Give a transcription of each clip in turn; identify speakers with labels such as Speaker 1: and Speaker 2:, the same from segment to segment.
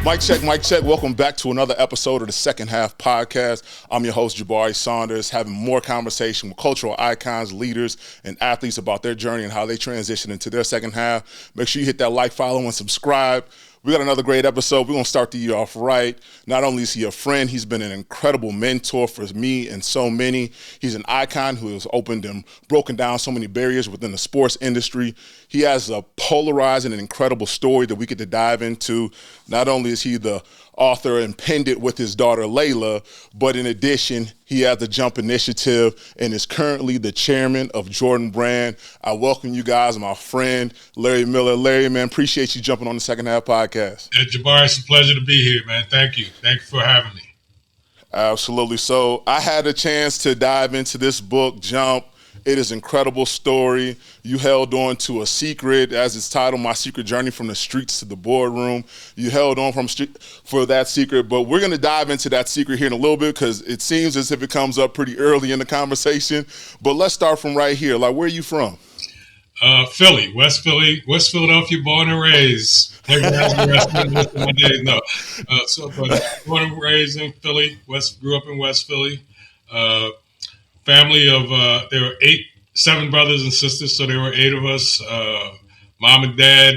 Speaker 1: Mic check, mic check. Welcome back to another episode of the Second Half Podcast. I'm your host, Jabari Saunders, having more conversation with cultural icons, leaders, and athletes about their journey and how they transition into their second half. Make sure you hit that like, follow, and subscribe. We got another great episode. We're going to start the year off right. Not only is he a friend, he's been an incredible mentor for me and so many. He's an icon who has opened and broken down so many barriers within the sports industry. He has a polarizing and incredible story that we get to dive into. Not only is he the author and penned it with his daughter Layla, but in addition, he has the Jump Initiative and is currently the chairman of Jordan Brand. I welcome you guys, my friend Larry Miller. Larry, man, appreciate you jumping on the Second Half Podcast.
Speaker 2: Hey, Jabari, it's a pleasure to be here, man. Thank you. Thank you for having me.
Speaker 1: Absolutely. So I had a chance to dive into this book, Jump. It is an incredible story. You held on to a secret, as it's titled, My Secret Journey from the Streets to the Boardroom. You held on for that secret, but we're going to dive into that secret here in a little bit because it seems as if it comes up pretty early in the conversation. But let's start from right here. Like, where are you from?
Speaker 2: Philly, West Philadelphia, born and raised. But born and raised in Philly. Grew up in West Philly. Family of there were 7 brothers and sisters, so there were 8 of us. Mom and dad,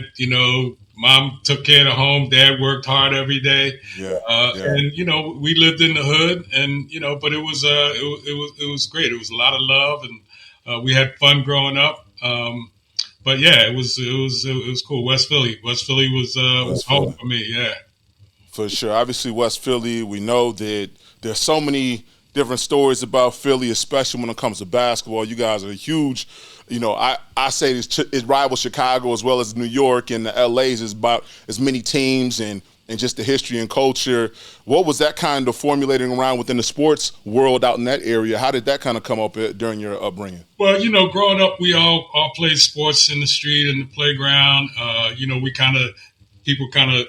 Speaker 2: mom took care of the home. Dad worked hard every day. And we lived in the hood, and but it was great. It was a lot of love, and we had fun growing up. But yeah, it was cool. West Philly was home for me. Yeah,
Speaker 1: for sure. Obviously, West Philly. We know that there's so many different stories about Philly, especially when it comes to basketball. You guys are huge. I say it rivals Chicago as well as New York, and the LA's is about as many teams and just the history and culture. What was that kind of formulating around within the sports world out in that area? How did that kind of come up during your upbringing?
Speaker 2: Well, growing up, we all played sports in the street and the playground. People kind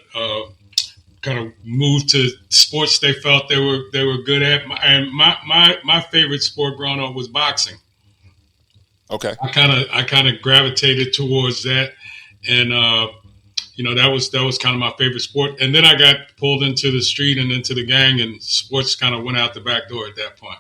Speaker 2: of moved to sports they felt they were good at. And my favorite sport growing up was boxing.
Speaker 1: Okay.
Speaker 2: I kind of gravitated towards that, and that was kind of my favorite sport. And then I got pulled into the street and into the gang, and sports kind of went out the back door at that point.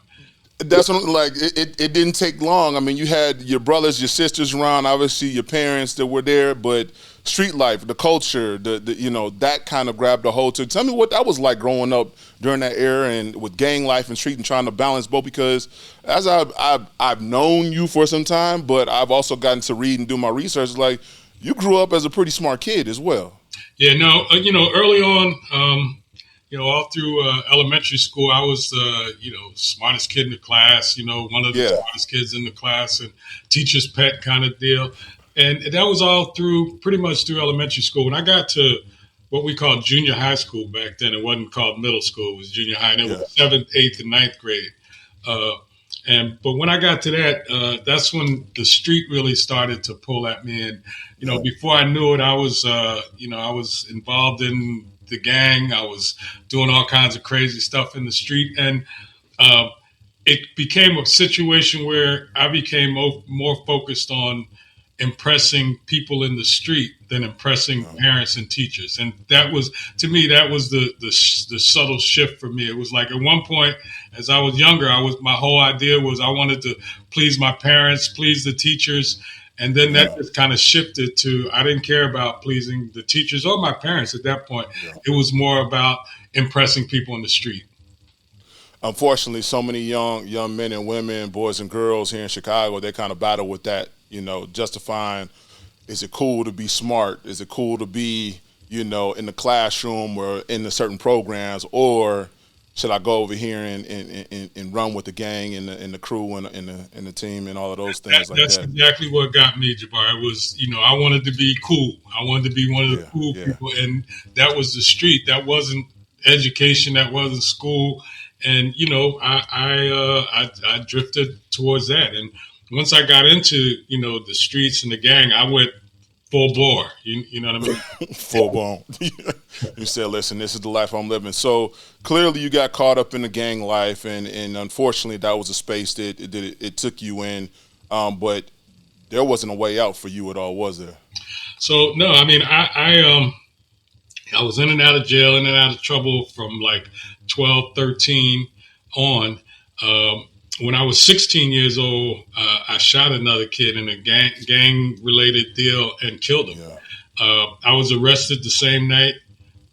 Speaker 1: That's what, it didn't take long. I mean, you had your brothers, your sisters around, obviously your parents that were there, but street life, the culture, that kind of grabbed a hold to. Tell me what that was like growing up during that era and with gang life and street and trying to balance both, because as I've known you for some time, but I've also gotten to read and do my research, like you grew up as a pretty smart kid as well.
Speaker 2: Yeah, no, early on, all through elementary school, I was smartest kid in the class, one of the smartest kids in the class, and teacher's pet kind of deal. And that was all pretty much through elementary school. When I got to what we called junior high school back then, it wasn't called middle school, it was junior high, and it was 7th, 8th, and 9th grade. But when I got to that, that's when the street really started to pull at me. And, before I knew it, I was involved in the gang. I was doing all kinds of crazy stuff in the street. And it became a situation where I became more focused on impressing people in the street than impressing parents and teachers. And that was, to me, the subtle shift for me. It was like at one point, as I was younger, my whole idea was I wanted to please my parents, please the teachers. And then that just kind of shifted to, I didn't care about pleasing the teachers or my parents at that point. It was more about impressing people in the street.
Speaker 1: Unfortunately, so many young men and women, boys and girls here in Chicago, they kind of battle with that, justifying, is it cool to be smart? Is it cool to be, in the classroom or in the certain programs, or should I go over here and run with the gang and the crew and the team and all of those things
Speaker 2: That's exactly what got me, Jabari. It was, I wanted to be cool. I wanted to be one of the cool people, and that was the street. That wasn't education. That wasn't school. And I drifted towards that. And once I got into the streets and the gang, I went full bore. You know what I mean?
Speaker 1: Full blown. You said, listen, this is the life I'm living. So clearly you got caught up in the gang life, and unfortunately that was a space that it took you in. But there wasn't a way out for you at all, was there?
Speaker 2: So no, I mean, I I was in and out of jail, in and out of trouble from like 12, 13 on. When I was 16 years old, I shot another kid in a gang related deal and killed him. I was arrested the same night.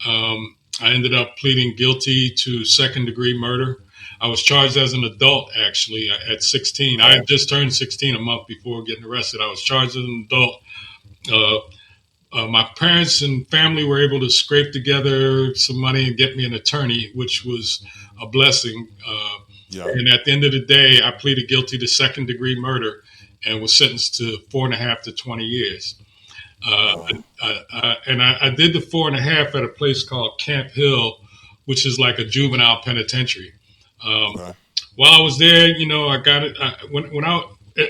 Speaker 2: I ended up pleading guilty to second-degree murder. I was charged as an adult, actually, at 16. I had just turned 16 a month before getting arrested. I was charged as an adult. My parents and family were able to scrape together some money and get me an attorney, which was a blessing. And at the end of the day, I pleaded guilty to second-degree murder and was sentenced to 4.5 to 20 years. And I did the 4.5 at a place called Camp Hill, which is like a juvenile penitentiary. While I was there, I got it.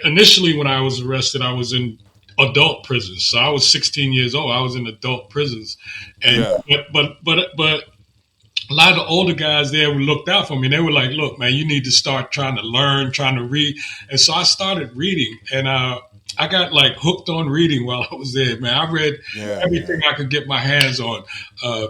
Speaker 2: Initially when I was arrested, I was in adult prisons. So I was 16 years old. I was in adult prisons, but a lot of the older guys there looked out for me. They were like, "Look, man, you need to start trying to learn, trying to read." And so I started reading, and I got like hooked on reading while I was there, man. I read everything I could get my hands on,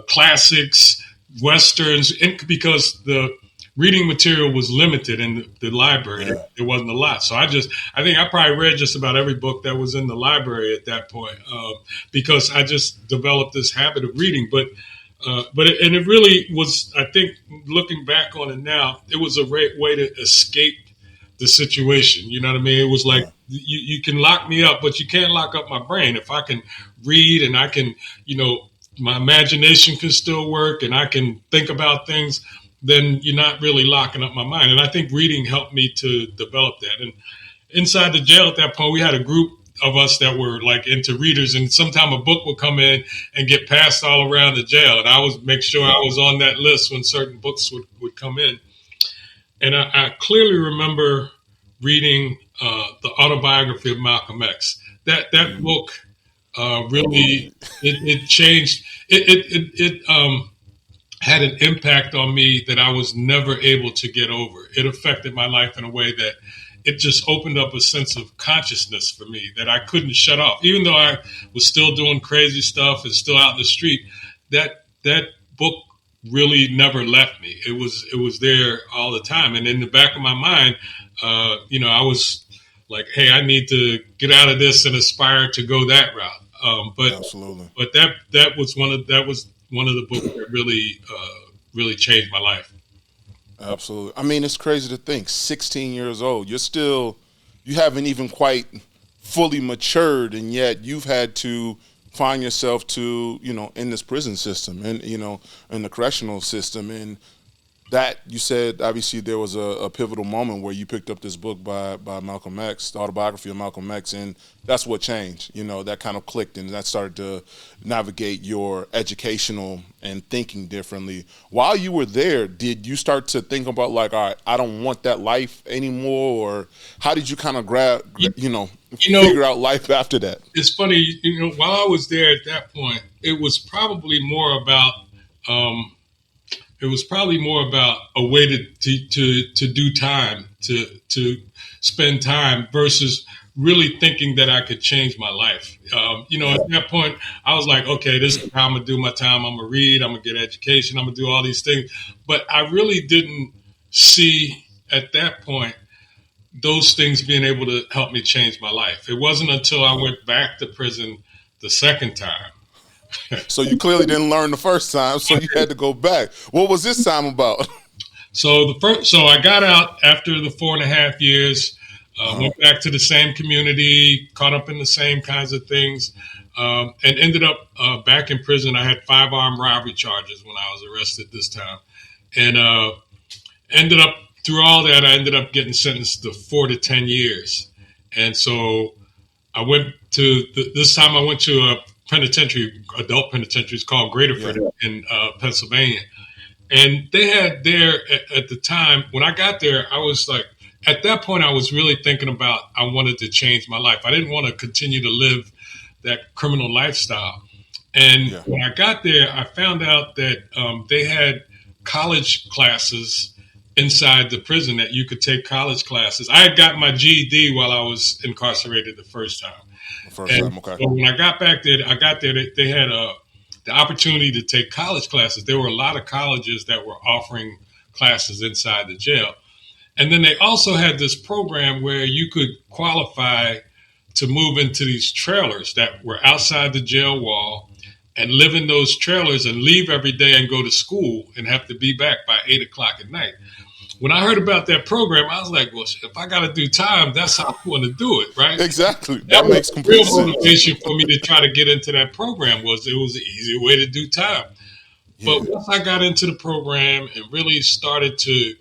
Speaker 2: classics, westerns, because the reading material was limited in the library. There wasn't a lot. So I think I probably read just about every book that was in the library at that point, because I just developed this habit of reading. But it really was, I think, looking back on it now, it was a great way to escape the situation. You know what I mean? It was like, you can lock me up, but you can't lock up my brain. If I can read and I can, my imagination can still work and I can think about things, then you're not really locking up my mind. And I think reading helped me to develop that. And inside the jail at that point, we had a group of us that were like into readers, and sometime a book would come in and get passed all around the jail. And I would make sure I was on that list when certain books would come in. And I clearly remember reading the autobiography of Malcolm X. That book really it changed. It had an impact on me that I was never able to get over. It affected my life in a way that it just opened up a sense of consciousness for me that I couldn't shut off. Even though I was still doing crazy stuff and still out in the street, that book really never left me. It was there all the time. And in the back of my mind, I was like, hey, I need to get out of this and aspire to go that route.
Speaker 1: Absolutely.
Speaker 2: But that was one of the books that really changed my life.
Speaker 1: Absolutely. I mean, it's crazy to think 16 years old, you haven't even quite fully matured, and yet you've had to find yourself in this prison system and, in the correctional system. And that, you said, obviously there was a pivotal moment where you picked up this book by Malcolm X, the autobiography of Malcolm X, and that's what changed. That kind of clicked, and that started to navigate your educational and thinking differently. While you were there, did you start to think about like, all right, I don't want that life anymore, or how did you kind of figure out life after that?
Speaker 2: It's funny, while I was there at that point, it was probably more about a way to do time, to spend time versus really thinking that I could change my life. At that point, I was like, okay, this is how I'm going to do my time. I'm going to read, I'm going to get education, I'm going to do all these things. But I really didn't see at that point those things being able to help me change my life. It wasn't until I went back to prison the second time.
Speaker 1: So you clearly didn't learn the first time, so you had to go back. What was this time about?
Speaker 2: So I got out after the 4.5 years, went back to the same community, caught up in the same kinds of things, and ended up back in prison. I had 5 armed robbery charges when I was arrested this time, and ended up through all that. I ended up getting sentenced to 4 to 10 years, and so I went to this time. I went to a adult penitentiary. It's called Graterford in Pennsylvania. And they had there at the time, when I got there, I was like, at that point, I was really thinking about, I wanted to change my life. I didn't want to continue to live that criminal lifestyle. And when I got there, I found out that they had college classes inside the prison, that you could take college classes. I had gotten my GED while I was incarcerated the first time.
Speaker 1: Okay.
Speaker 2: So when I got back there, they had the opportunity to take college classes. There were a lot of colleges that were offering classes inside the jail. And then they also had this program where you could qualify to move into these trailers that were outside the jail wall and live in those trailers and leave every day and go to school and have to be back by 8 o'clock at night. When I heard about that program, I was like, well, if I got to do time, that's how I want to do it, right?
Speaker 1: Exactly. That makes complete sense.
Speaker 2: Real motivation for me to try to get into that program was it was an easier way to do time. Yeah. But once I got into the program and really started to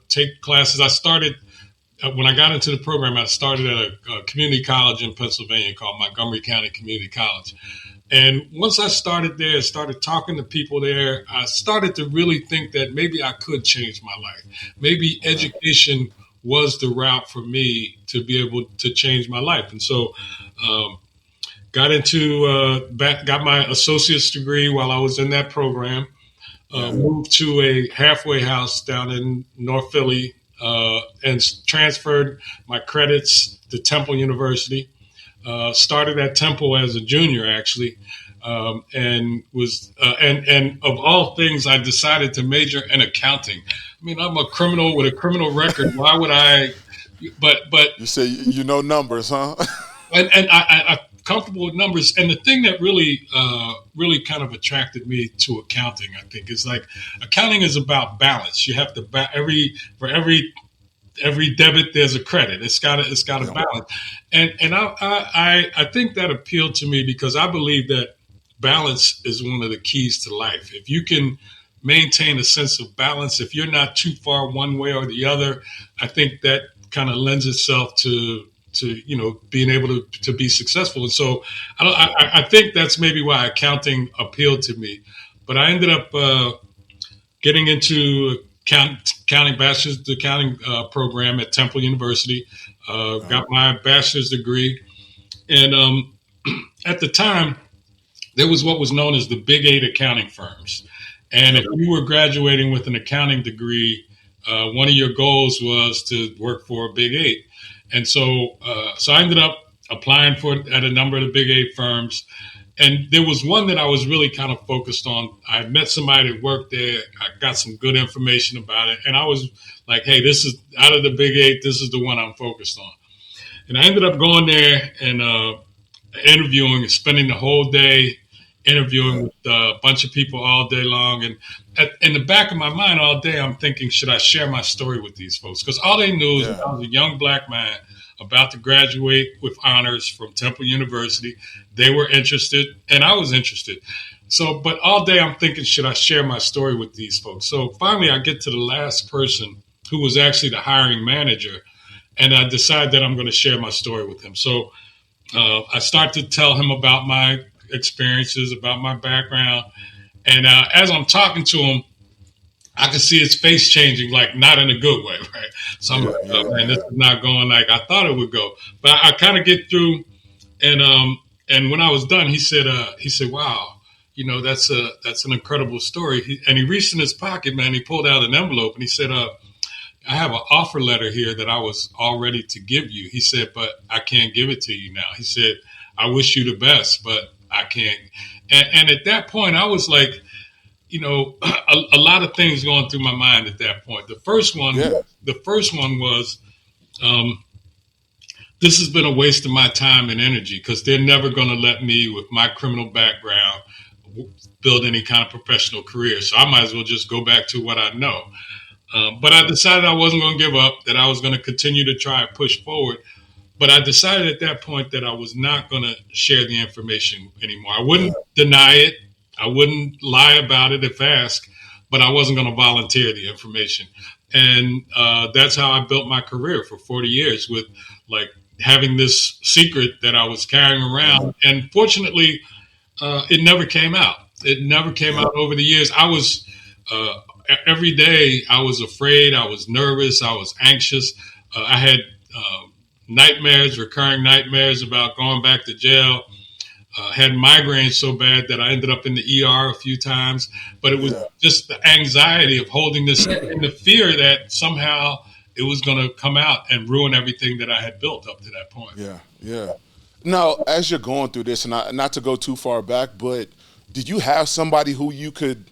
Speaker 2: take classes, when I got into the program, I started at a community college in Pennsylvania called Montgomery County Community College. And once I started there, started talking to people there, I started to really think that maybe I could change my life. Maybe education was the route for me to be able to change my life. And so got my associate's degree while I was in that program, moved to a halfway house down in North Philly, and transferred my credits to Temple University. Started at Temple as a junior, actually, and was and of all things, I decided to major in accounting. I mean, I'm a criminal with a criminal record. Why would I? But
Speaker 1: you say you know numbers, huh?
Speaker 2: and I'm comfortable with numbers. And the thing that really kind of attracted me to accounting, I think, is like accounting is about balance. You have to for every debit, there's a credit. It's got a balance, and I think that appealed to me because I believe that balance is one of the keys to life. If you can maintain a sense of balance, if you're not too far one way or the other, I think that kind of lends itself to being able to be successful. And so I think that's maybe why accounting appealed to me. But I ended up getting into bachelor's accounting program at Temple University. Got my bachelor's degree, and at the time, there was what was known as the Big 8 accounting firms. And if you were graduating with an accounting degree, one of your goals was to work for a Big 8. And so I ended up applying at a number of the Big 8 firms. And there was one that I was really kind of focused on. I met somebody that worked there. I got some good information about it. And I was like, hey, this is out of the Big 8. This is the one I'm focused on. And I ended up going there and interviewing and spending the whole day interviewing with a bunch of people all day long. And in the back of my mind all day, I'm thinking, should I share my story with these folks? Because all they knew is that I was a young black man about to graduate with honors from Temple University. They were interested, and I was interested. So, but all day I'm thinking, should I share my story with these folks? So finally I get to the last person who was actually the hiring manager, and I decide that I'm going to share my story with him. So I start to tell him about my experiences, about my background. And as I'm talking to him, I could see his face changing, like not in a good way, right? So I'm like, oh, man, this is not going like I thought it would go. But I kind of get through, and when I was done, he said, wow, that's an incredible story. And he reached in his pocket, man, he pulled out an envelope and he said, I have an offer letter here that I was all ready to give you. He said, but I can't give it to you now. He said, I wish you the best, but I can't. And at that point, I was like, a lot of things going through my mind at that point. The first one was, this has been a waste of my time and energy because they're never going to let me, with my criminal background, build any kind of professional career. So I might as well just go back to what I know. But I decided I wasn't going to give up, that I was going to continue to try and push forward. But I decided at that point that I was not going to share the information anymore. I wouldn't deny it. I wouldn't lie about it if asked, but I wasn't going to volunteer the information. And that's how I built my career for 40 years, with like having this secret that I was carrying around. And fortunately, it never came out. It never came out over the years. I was every day I was afraid. I was nervous. I was anxious. I had recurring nightmares about going back to jail. Had migraines so bad that I ended up in the ER a few times. But it was just the anxiety of holding this and the fear that somehow it was going to come out and ruin everything that I had built up to that point.
Speaker 1: Yeah. Now, as you're going through this, and not to go too far back, but did you have somebody who you could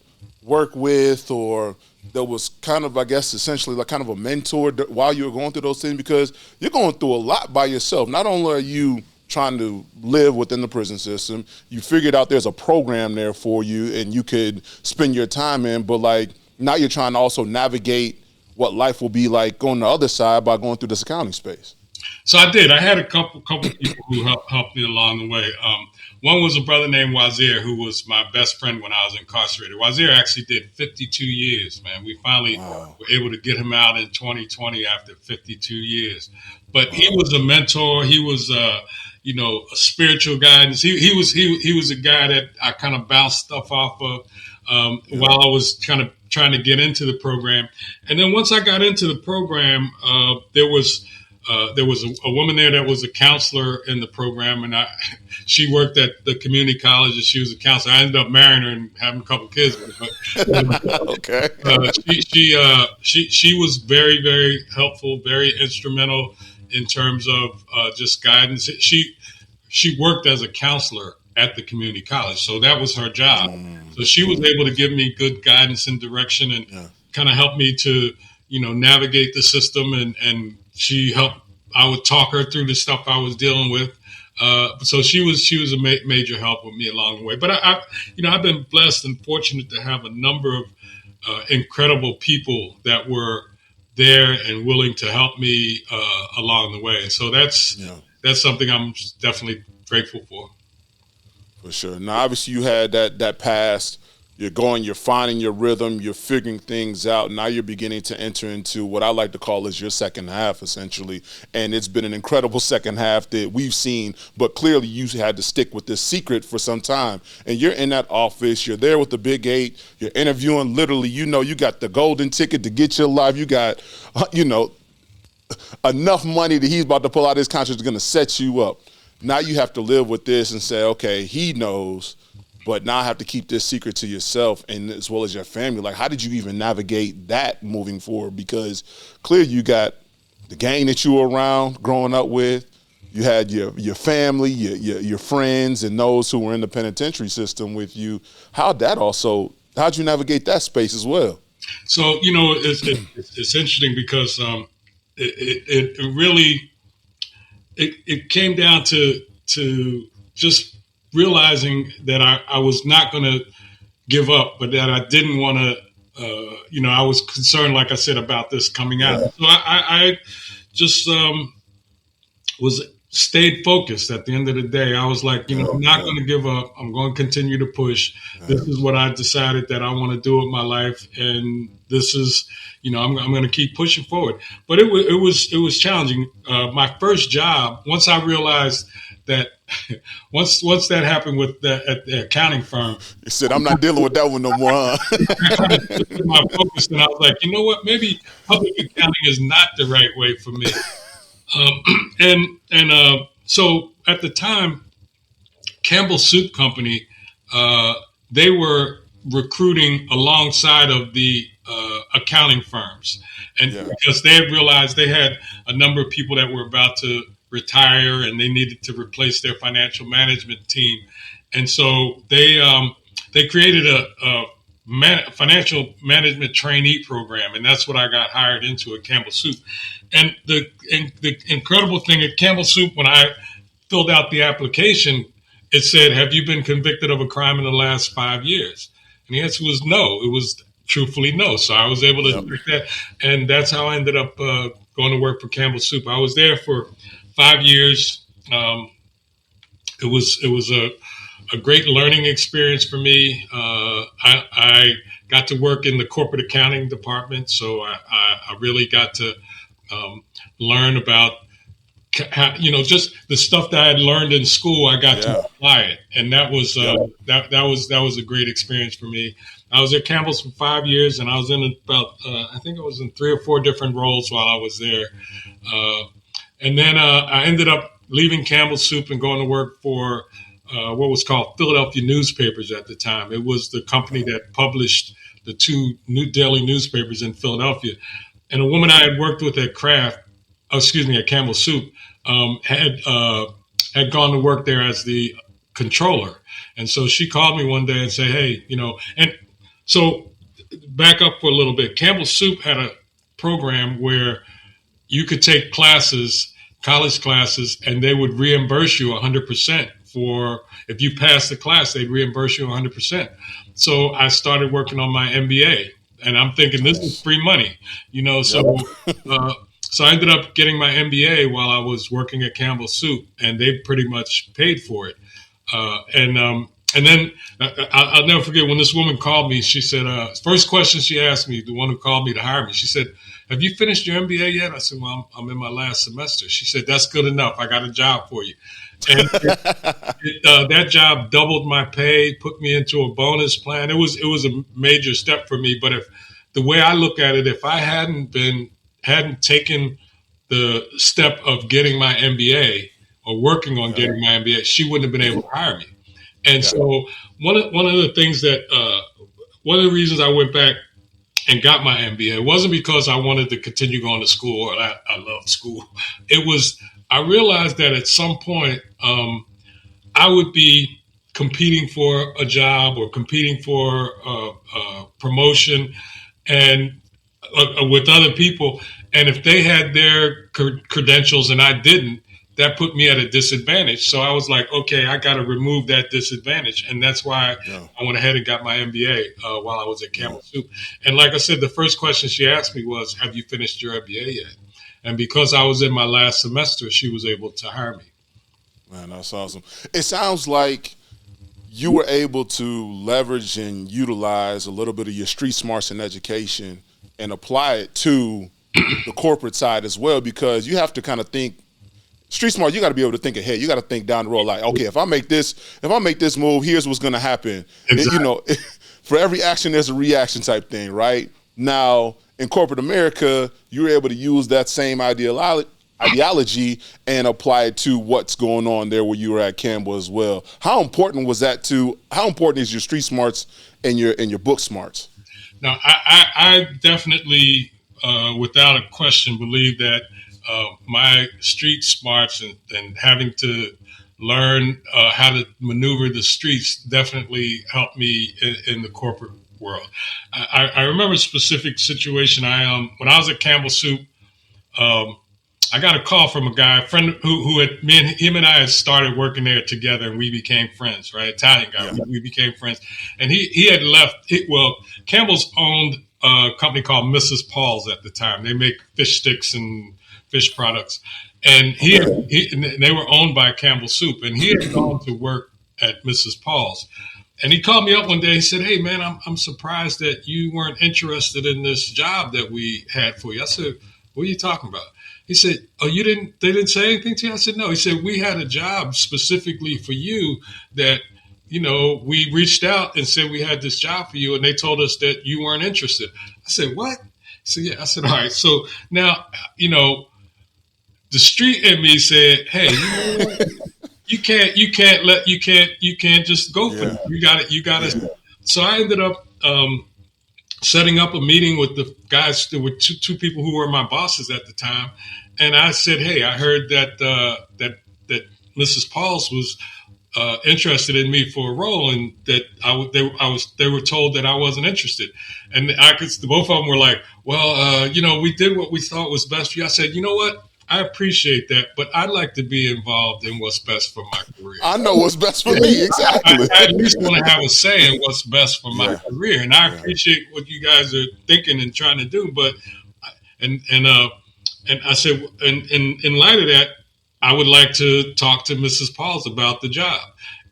Speaker 1: work with, or that was kind of, I guess, essentially like kind of a mentor while you were going through those things? Because you're going through a lot by yourself. Not only are you trying to live within the prison system, you figured out there's a program there for you and you could spend your time in, but like now you're trying to also navigate what life will be like on the other side by going through this accounting space.
Speaker 2: So I did. I had a couple people who helped me along the way. One was a brother named Wazir, who was my best friend when I was incarcerated. Wazir actually did 52 years, man. We finally were able to get him out in 2020 after 52 years. But he was a mentor. He was, a spiritual guidance. He was a guy that I kind of bounced stuff off of while I was kind of trying to get into the program. And then once I got into the program, there was a woman there that was a counselor in the program, and she worked at the community college, and she was a counselor. I ended up marrying her and having a couple kids with her. But,
Speaker 1: okay.
Speaker 2: She was very, very helpful, very instrumental in terms of just guidance. She worked as a counselor at the community college, so that was her job. So she was able to give me good guidance and direction, and kind of help me to navigate the system, and she helped. I would talk her through the stuff I was dealing with. So she was a major help with me along the way. But I've been blessed and fortunate to have a number of incredible people that were there and willing to help me along the way. And so that's something I'm definitely grateful for.
Speaker 1: For sure. Now, obviously, you had that past. You're finding your rhythm, you're figuring things out. Now you're beginning to enter into what I like to call is your second half, essentially. And it's been an incredible second half that we've seen, but clearly you had to stick with this secret for some time. And you're in that office, you're there with the Big Eight, you're interviewing literally, you got the golden ticket to get your life, you got, enough money that he's about to pull out of his contract is going to set you up. Now you have to live with this and say, okay, he knows, but now I have to keep this secret to yourself and as well as your family. Like, how did you even navigate that moving forward? Because clearly you got the gang that you were around growing up with, you had your family, your friends, and those who were in the penitentiary system with you. How'd you navigate that space as well?
Speaker 2: So, it's interesting because it really came down to just realizing that I was not going to give up, but that I didn't want to, I was concerned, like I said, about this coming out. So I just stayed focused at the end of the day. I was like, I'm not going to give up. I'm going to continue to push. This is what I decided that I want to do with my life. And this is, I'm going to keep pushing forward. But it was challenging. My first job, once I realized that once that happened at the accounting firm,
Speaker 1: you said, I'm not dealing with that one no more.
Speaker 2: My focus, and I was like, you know what? Maybe public accounting is not the right way for me. So at the time, Campbell Soup Company, they were recruiting alongside of the accounting firms, and because they had realized they had a number of people that were about to retire and they needed to replace their financial management team. And so they created a financial management trainee program. And that's what I got hired into at Campbell Soup. And the incredible thing at Campbell Soup, when I filled out the application, it said, have you been convicted of a crime in the last 5 years? And the answer was no. It was truthfully no. So I was able to check that. And that's how I ended up going to work for Campbell Soup. I was there for 5 years. It was a great learning experience for me. I got to work in the corporate accounting department, so I really got to learn about just the stuff that I had learned in school. I got to apply it, and that was that was a great experience for me. I was at Campbell's for 5 years, and I was in about I think I was in 3 or 4 different roles while I was there. And then I ended up leaving Campbell Soup and going to work for what was called Philadelphia Newspapers at the time. It was the company that published the 2 new daily newspapers in Philadelphia. And a woman I had worked with at Campbell Soup, had gone to work there as the controller. And so she called me one day and said, hey, and so back up for a little bit. Campbell's Soup had a program where you could take classes, college classes, and they would reimburse you 100% for, if you passed the class, they'd reimburse you 100%. So I started working on my MBA, and I'm thinking this is free money, so I ended up getting my MBA while I was working at Campbell's Soup, and they pretty much paid for it. And then I'll never forget when this woman called me. She said, first question she asked me, the one who called me to hire me, she said, have you finished your MBA yet? I said, well, I'm in my last semester. She said, that's good enough. I got a job for you. And that job doubled my pay, put me into a bonus plan. It was a major step for me. But the way I look at it, if I hadn't taken the step of getting my MBA or working on getting my MBA, she wouldn't have been able to hire me. And so one of the things that one of the reasons I went back and got my MBA wasn't because I wanted to continue going to school or I loved school. It was, I realized that at some point I would be competing for a job or competing for a promotion and with other people. And if they had their credentials and I didn't, that put me at a disadvantage. So I was like, okay, I got to remove that disadvantage. And that's why I went ahead and got my MBA while I was at Campbell's Soup. And like I said, the first question she asked me was, have you finished your MBA yet? And because I was in my last semester, she was able to hire me.
Speaker 1: Man, that's awesome. It sounds like you were able to leverage and utilize a little bit of your street smarts and education and apply it to the corporate side as well, because you have to kind of think street smart. You got to be able to think ahead. You got to think down the road. Like, okay, if I make this move, here's what's going to happen.
Speaker 2: Exactly.
Speaker 1: For every action, there's a reaction type thing, right? Now, in corporate America, you're able to use that same ideology and apply it to what's going on there where you were at Campbell as well. How important was that how important is your street smarts and your book smarts?
Speaker 2: Now, I definitely, without a question, believe that my street smarts and having to learn how to maneuver the streets definitely helped me in the corporate world. I remember a specific situation. When I was at Campbell's Soup, I got a call from a friend who had him and I had started working there together, and we became friends. Right, Italian guy. Yeah. We became friends, and he had left. Campbell's owned a company called Mrs. Paul's at the time. They make fish sticks and fish products, and they were owned by Campbell's Soup, and he had gone to work at Mrs. Paul's, and he called me up one day. He said, "Hey man, I'm surprised that you weren't interested in this job that we had for you." I said, "What are you talking about?" He said, "Oh, they didn't say anything to you?" I said, "No." He said, "We had a job specifically for you that, we reached out and said we had this job for you, and they told us that you weren't interested." I said, "What?" He said, "Yeah." I said, "All right." So now, the street in me said, "Hey, you can't just go for it. You got it. Yeah. So I ended up setting up a meeting with the guys. There were two people who were my bosses at the time, and I said, "Hey, I heard that that Mrs. Paul's was interested in me for a role, and that they were told that I wasn't interested." And both of them were like, "Well, we did what we thought was best for you." I said, "You know what? I appreciate that, but I'd like to be involved in what's best for my career.
Speaker 1: I know what's best for me, exactly.
Speaker 2: I at least want to have a say in what's best for my career, and I appreciate what you guys are thinking and trying to do. But and I said, in light of that, I would like to talk to Mrs. Paul's about the job."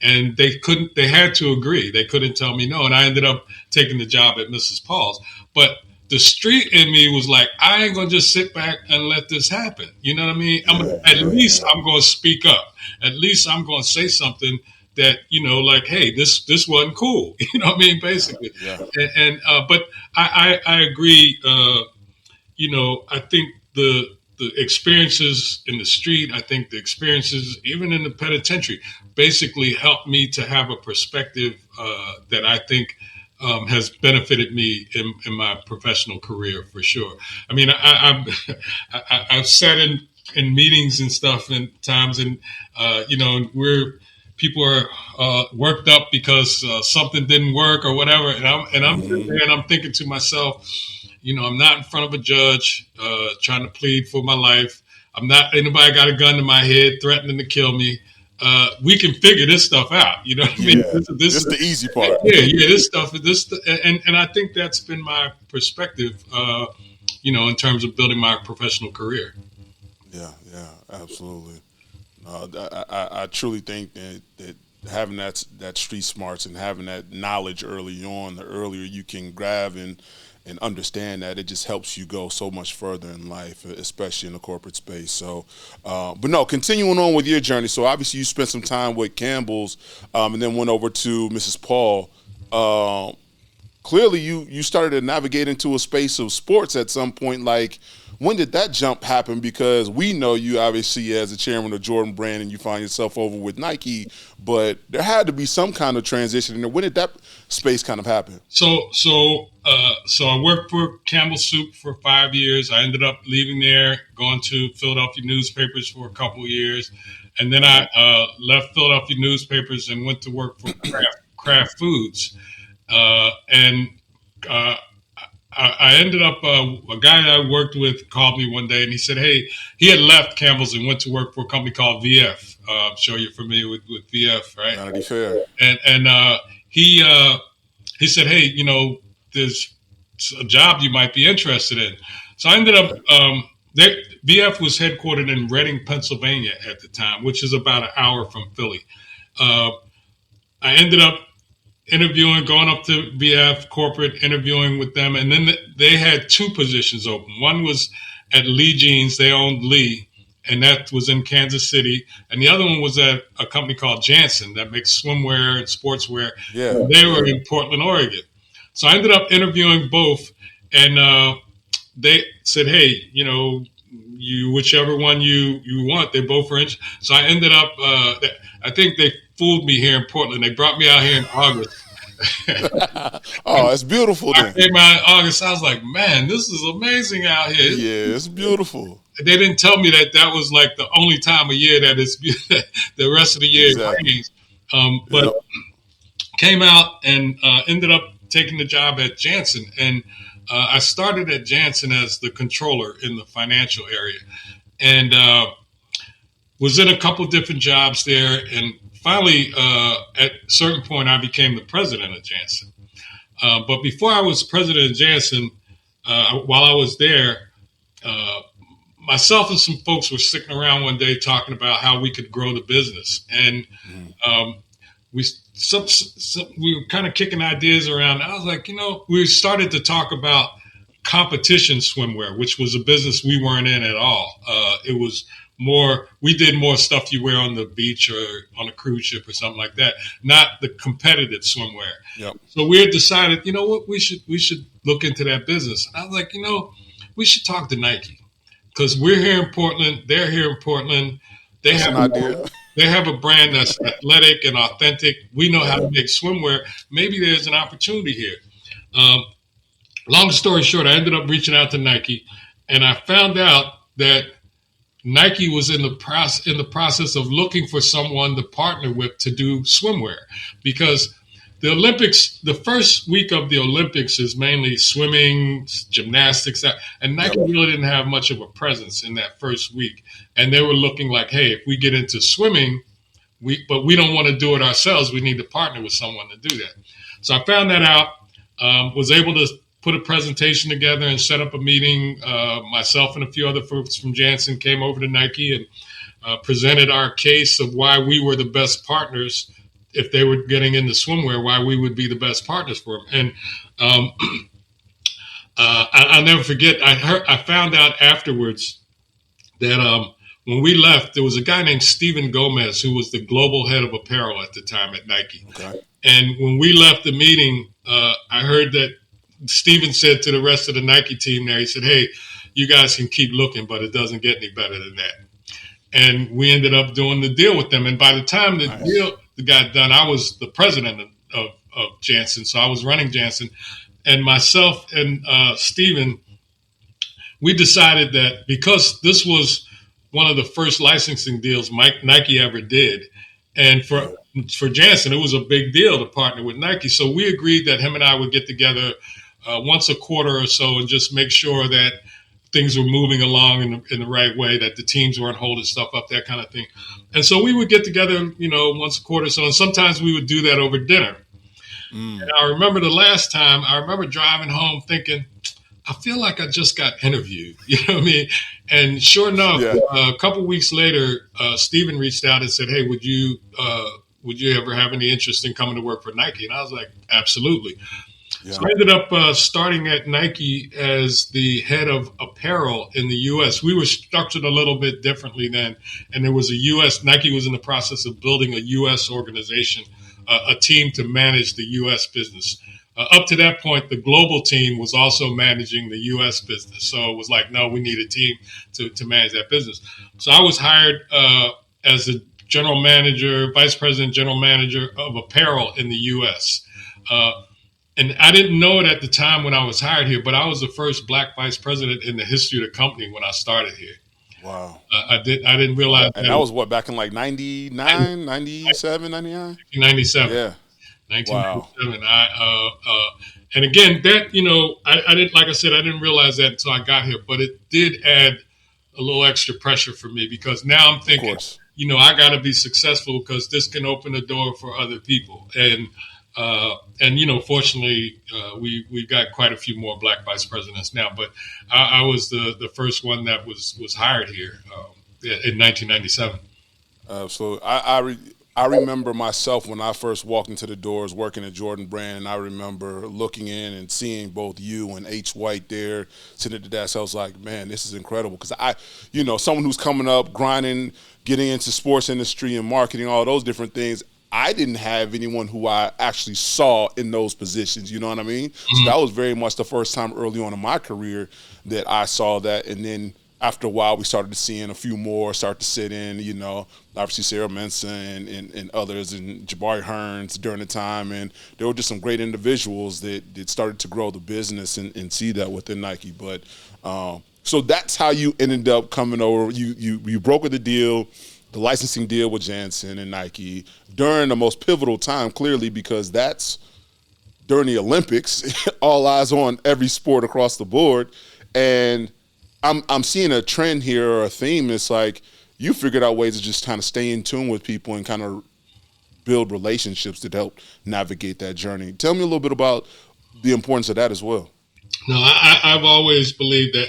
Speaker 2: And they couldn't. They had to agree. They couldn't tell me no, and I ended up taking the job at Mrs. Paul's. But the street in me was like, I ain't gonna just sit back and let this happen. You know what I mean? At least I'm gonna speak up. At least I'm gonna say something that, like, hey, this wasn't cool. You know what I mean? Basically. Yeah. But I agree. I think the experiences in the street, I think the experiences even in the penitentiary basically helped me to have a perspective that I think has benefited me in my professional career for sure. I mean, I've sat in meetings and stuff and times, and we're people are worked up because something didn't work or whatever. And I'm sitting there and I'm thinking to myself, I'm not in front of a judge trying to plead for my life. I'm not anybody got a gun to my head threatening to kill me. We can figure this stuff out. You know what I mean?
Speaker 1: This is the easy part.
Speaker 2: Yeah. This stuff, and I think that's been my perspective. In terms of building my professional career.
Speaker 1: Yeah, absolutely. I truly think that having that street smarts and having that knowledge early on, the earlier you can grab and understand that, it just helps you go so much further in life, especially in the corporate space. So, but no, continuing on with your journey. So obviously you spent some time with Campbell's and then went over to Mrs. Paul. Clearly you started to navigate into a space of sports at some point. Like, when did that jump happen? Because we know you obviously as the chairman of Jordan Brand and you find yourself over with Nike, but there had to be some kind of transition in there. When did that space kind of happen?
Speaker 2: So I worked for Campbell Soup for 5 years. I ended up leaving there, going to Philadelphia newspapers for a couple of years. And then I left Philadelphia newspapers and went to work for Kraft Foods. I ended up, a guy that I worked with called me one day and he said, hey, he had left Campbell's and went to work for a company called VF. I'm sure you're familiar with VF, right?
Speaker 1: Vanity Fair.
Speaker 2: And he said, hey, there's a job you might be interested in. So I ended up, VF was headquartered in Reading, Pennsylvania at the time, which is about an hour from Philly. I ended up going up to VF corporate, interviewing with them. And then they had two positions open. One was at Lee Jeans. They owned Lee, and that was in Kansas City. And the other one was at a company called Janssen that makes swimwear and sportswear.
Speaker 1: Yeah.
Speaker 2: They were in Portland, Oregon. So I ended up interviewing both. And they said, hey, you whichever one you want, they both are interested. So I ended up, I think they fooled me here in Portland. They brought me out here in August.
Speaker 1: Oh, it's beautiful.
Speaker 2: I came out in August. I was like, man, this is amazing out here.
Speaker 1: Yeah, it's beautiful.
Speaker 2: They didn't tell me that was like the only time of year that it's the rest of the year
Speaker 1: Exactly.
Speaker 2: it rains. But came out and ended up taking the job at Janssen. And I started at Janssen as the controller in the financial area. And was in a couple different jobs there, and finally, at a certain point, I became the president of Janssen. But before I was president of Janssen, while I was there, myself and some folks were sitting around one day talking about how we could grow the business, and we were kind of kicking ideas around. I was like, we started to talk about competition swimwear, which was a business we weren't in at all. It was more, we did more stuff you wear on the beach or on a cruise ship or something like that, not the competitive swimwear.
Speaker 1: Yep.
Speaker 2: So we had decided, what, we should look into that business. And I was like, we should talk to Nike, because we're here in Portland, they're here in Portland. They have a brand that's athletic and authentic. We know how to make swimwear. Maybe there's an opportunity here. Long story short, I ended up reaching out to Nike, and I found out that Nike was in the process of looking for someone to partner with to do swimwear, because the Olympics, the first week of the Olympics is mainly swimming, gymnastics, and Nike really didn't have much of a presence in that first week. And they were looking like, hey, if we get into swimming, but we don't want to do it ourselves, we need to partner with someone to do that. So I found that out, was able to put a presentation together and set up a meeting. Myself and a few other folks from Janssen came over to Nike and presented our case of why we were the best partners. If they were getting into swimwear, why we would be the best partners for them. And I'll never forget, I found out afterwards that when we left, there was a guy named Steven Gomez, who was the global head of apparel at the time at Nike.
Speaker 1: Okay. And
Speaker 2: when we left the meeting, I heard that Steven said to the rest of the Nike team there, he said, hey, you guys can keep looking, but it doesn't get any better than that. And we ended up doing the deal with them. And by the time the deal got done, I was the president of Janssen. So I was running Janssen. And myself and Steven, we decided that because this was one of the first licensing deals Nike ever did, and for for Jansen, it was a big deal to partner with Nike. So we agreed that him and I would get together once a quarter or so and just make sure that things were moving along in the right way, that the teams weren't holding stuff up, that kind of thing. And so we would get together, once a quarter or so, and sometimes we would do that over dinner. And I remember the last time, I remember driving home thinking, I feel like I just got interviewed. You know what I mean? And sure enough, a couple of weeks later, Stephen reached out and said, "Hey, would you ever have any interest in coming to work for Nike?" And I was like, "Absolutely." Yeah. So I ended up starting at Nike as the head of apparel in the U.S. We were structured a little bit differently then, and there was Nike was in the process of building a U.S. organization, a team to manage the U.S. business. Up to that point, the global team was also managing the U.S. business. So it was like, no, we need a team to manage that business. So I was hired as the vice president, general manager of apparel in the U.S. And I didn't know it at the time when I was hired here, but I was the first black vice president in the history of the company when I started here.
Speaker 1: Wow.
Speaker 2: I didn't realize
Speaker 1: that. And that was what, back in like 99, 97, 99?
Speaker 2: 1997.
Speaker 1: Yeah.
Speaker 2: 1997. Wow. And again, that, I didn't, like I said, I didn't realize that until I got here, but it did add a little extra pressure for me because now I'm thinking, I got to be successful because this can open the door for other people. And fortunately, we've got quite a few more black vice presidents now, but I was the first one that was hired here in 1997.
Speaker 1: So I remember myself when I first walked into the doors working at Jordan Brand, and I remember looking in and seeing both you and H. White there sitting at the desk. I was like, man, this is incredible. Because someone who's coming up, grinding, getting into sports industry and marketing, all those different things, I didn't have anyone who I actually saw in those positions, you know what I mean? Mm-hmm. So that was very much the first time early on in my career that I saw that. And then after a while, we started seeing a few more start to sit in, obviously Sarah Mensa and others, and Jabari Hearns during the time. And there were just some great individuals that started to grow the business and see that within Nike. But so that's how you ended up coming over. You brokered the deal, the licensing deal with Jansen and Nike during the most pivotal time, clearly, because that's during the Olympics, all eyes on every sport across the board. And I'm seeing a trend here or a theme. It's like you figured out ways to just kind of stay in tune with people and kind of build relationships that help navigate that journey. Tell me a little bit about the importance of that as well.
Speaker 2: No, I've always believed that.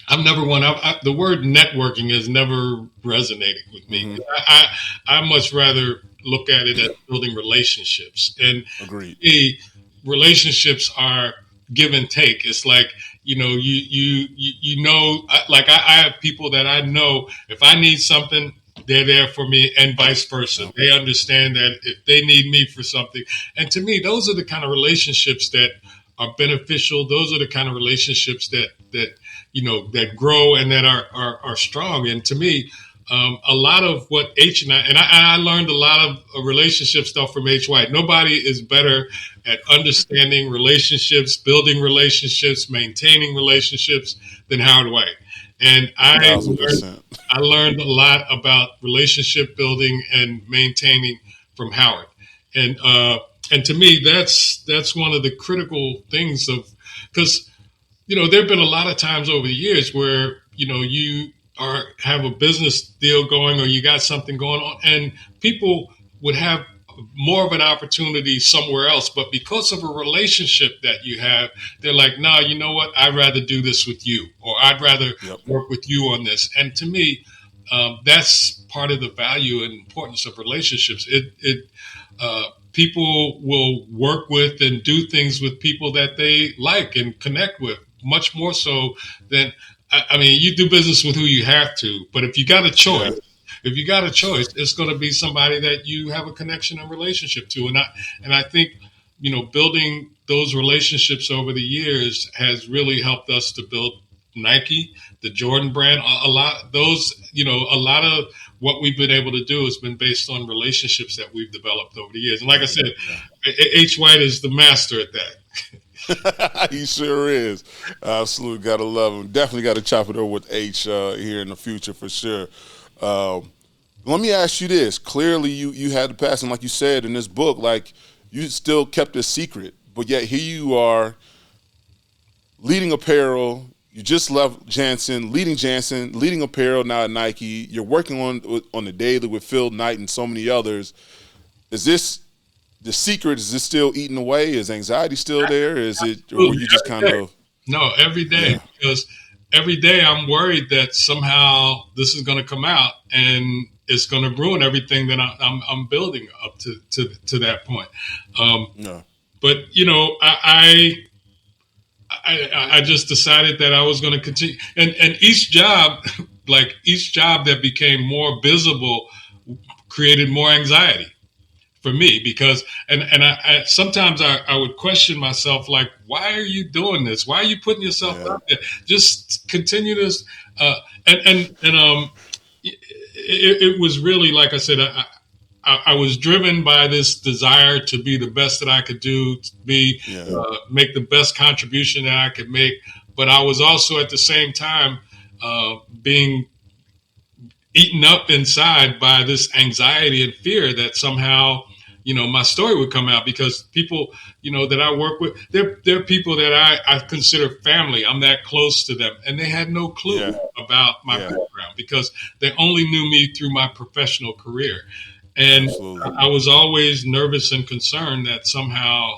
Speaker 2: I'm never one. The word networking has never resonated with me. Mm-hmm. I much rather look at it as building relationships. And
Speaker 1: agreed.
Speaker 2: Relationships are give and take. It's like, I have people that I know, if I need something, they're there for me, and vice versa. They understand that if they need me for something. And to me, those are the kind of relationships that are beneficial. Those are the kind of relationships that grow and that are strong. And to me, a lot of what I learned a lot of relationship stuff from H. White. Nobody is better at understanding relationships, building relationships, maintaining relationships than Howard White. And I learned a lot about relationship building and maintaining from Howard. And to me, that's one of the critical things because there have been a lot of times over the years where, you have a business deal going or you got something going on and people would have more of an opportunity somewhere else. But because of a relationship that you have, they're like, no, you know what? I'd rather do this with you, or I'd rather work with you on this. And to me, that's part of the value and importance of relationships. People will work with and do things with people that they like and connect with, much more so than, you do business with who you have to, but if you got a choice, it's going to be somebody that you have a connection and relationship to. And I think, building those relationships over the years has really helped us to build Nike, the Jordan brand. A lot of what we've been able to do has been based on relationships that we've developed over the years. And like I said, H. White is the master at that.
Speaker 1: He sure is. Absolutely got to love him. Definitely got to chop it over with H here in the future for sure. Let me ask you this. Clearly, you had the past, and like you said in this book, like you still kept it secret, but yet here you are leading apparel. You just left Jansen, leading apparel now at Nike. You're working on the daily with Phil Knight and so many others. Is this the secret? Is this still eating away? Is anxiety still there? Is it, or were you just kind of?
Speaker 2: No, every day, because every day I'm worried that somehow this is going to come out and it's going to ruin everything that I'm building up to that point.
Speaker 1: No.
Speaker 2: But I just decided that I was going to continue, and each job, each job that became more visible, created more anxiety for me, because I sometimes I would question myself, like, why are you doing this? Why are you putting yourself out there? Just continue this, it was really, like I said, I was driven by this desire to be the best that I could do, to be make the best contribution that I could make. But I was also at the same time being eaten up inside by this anxiety and fear that somehow, my story would come out, because people, that I work with, they're people that I consider family. I'm that close to them, and they had no clue about my background, because they only knew me through my professional career. And absolutely. I was always nervous and concerned that somehow,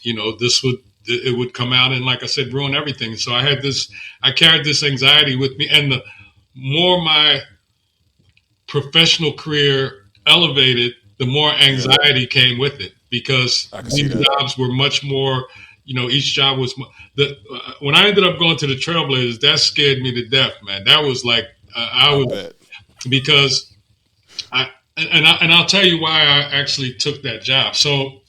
Speaker 2: it would come out and, like I said, ruin everything. So I carried this anxiety with me, and the more my professional career elevated, the more anxiety came with it, because these jobs were much more, each job was when I ended up going to the Trailblazers, that scared me to death, man. That was like, because I'll tell you why I actually took that job. So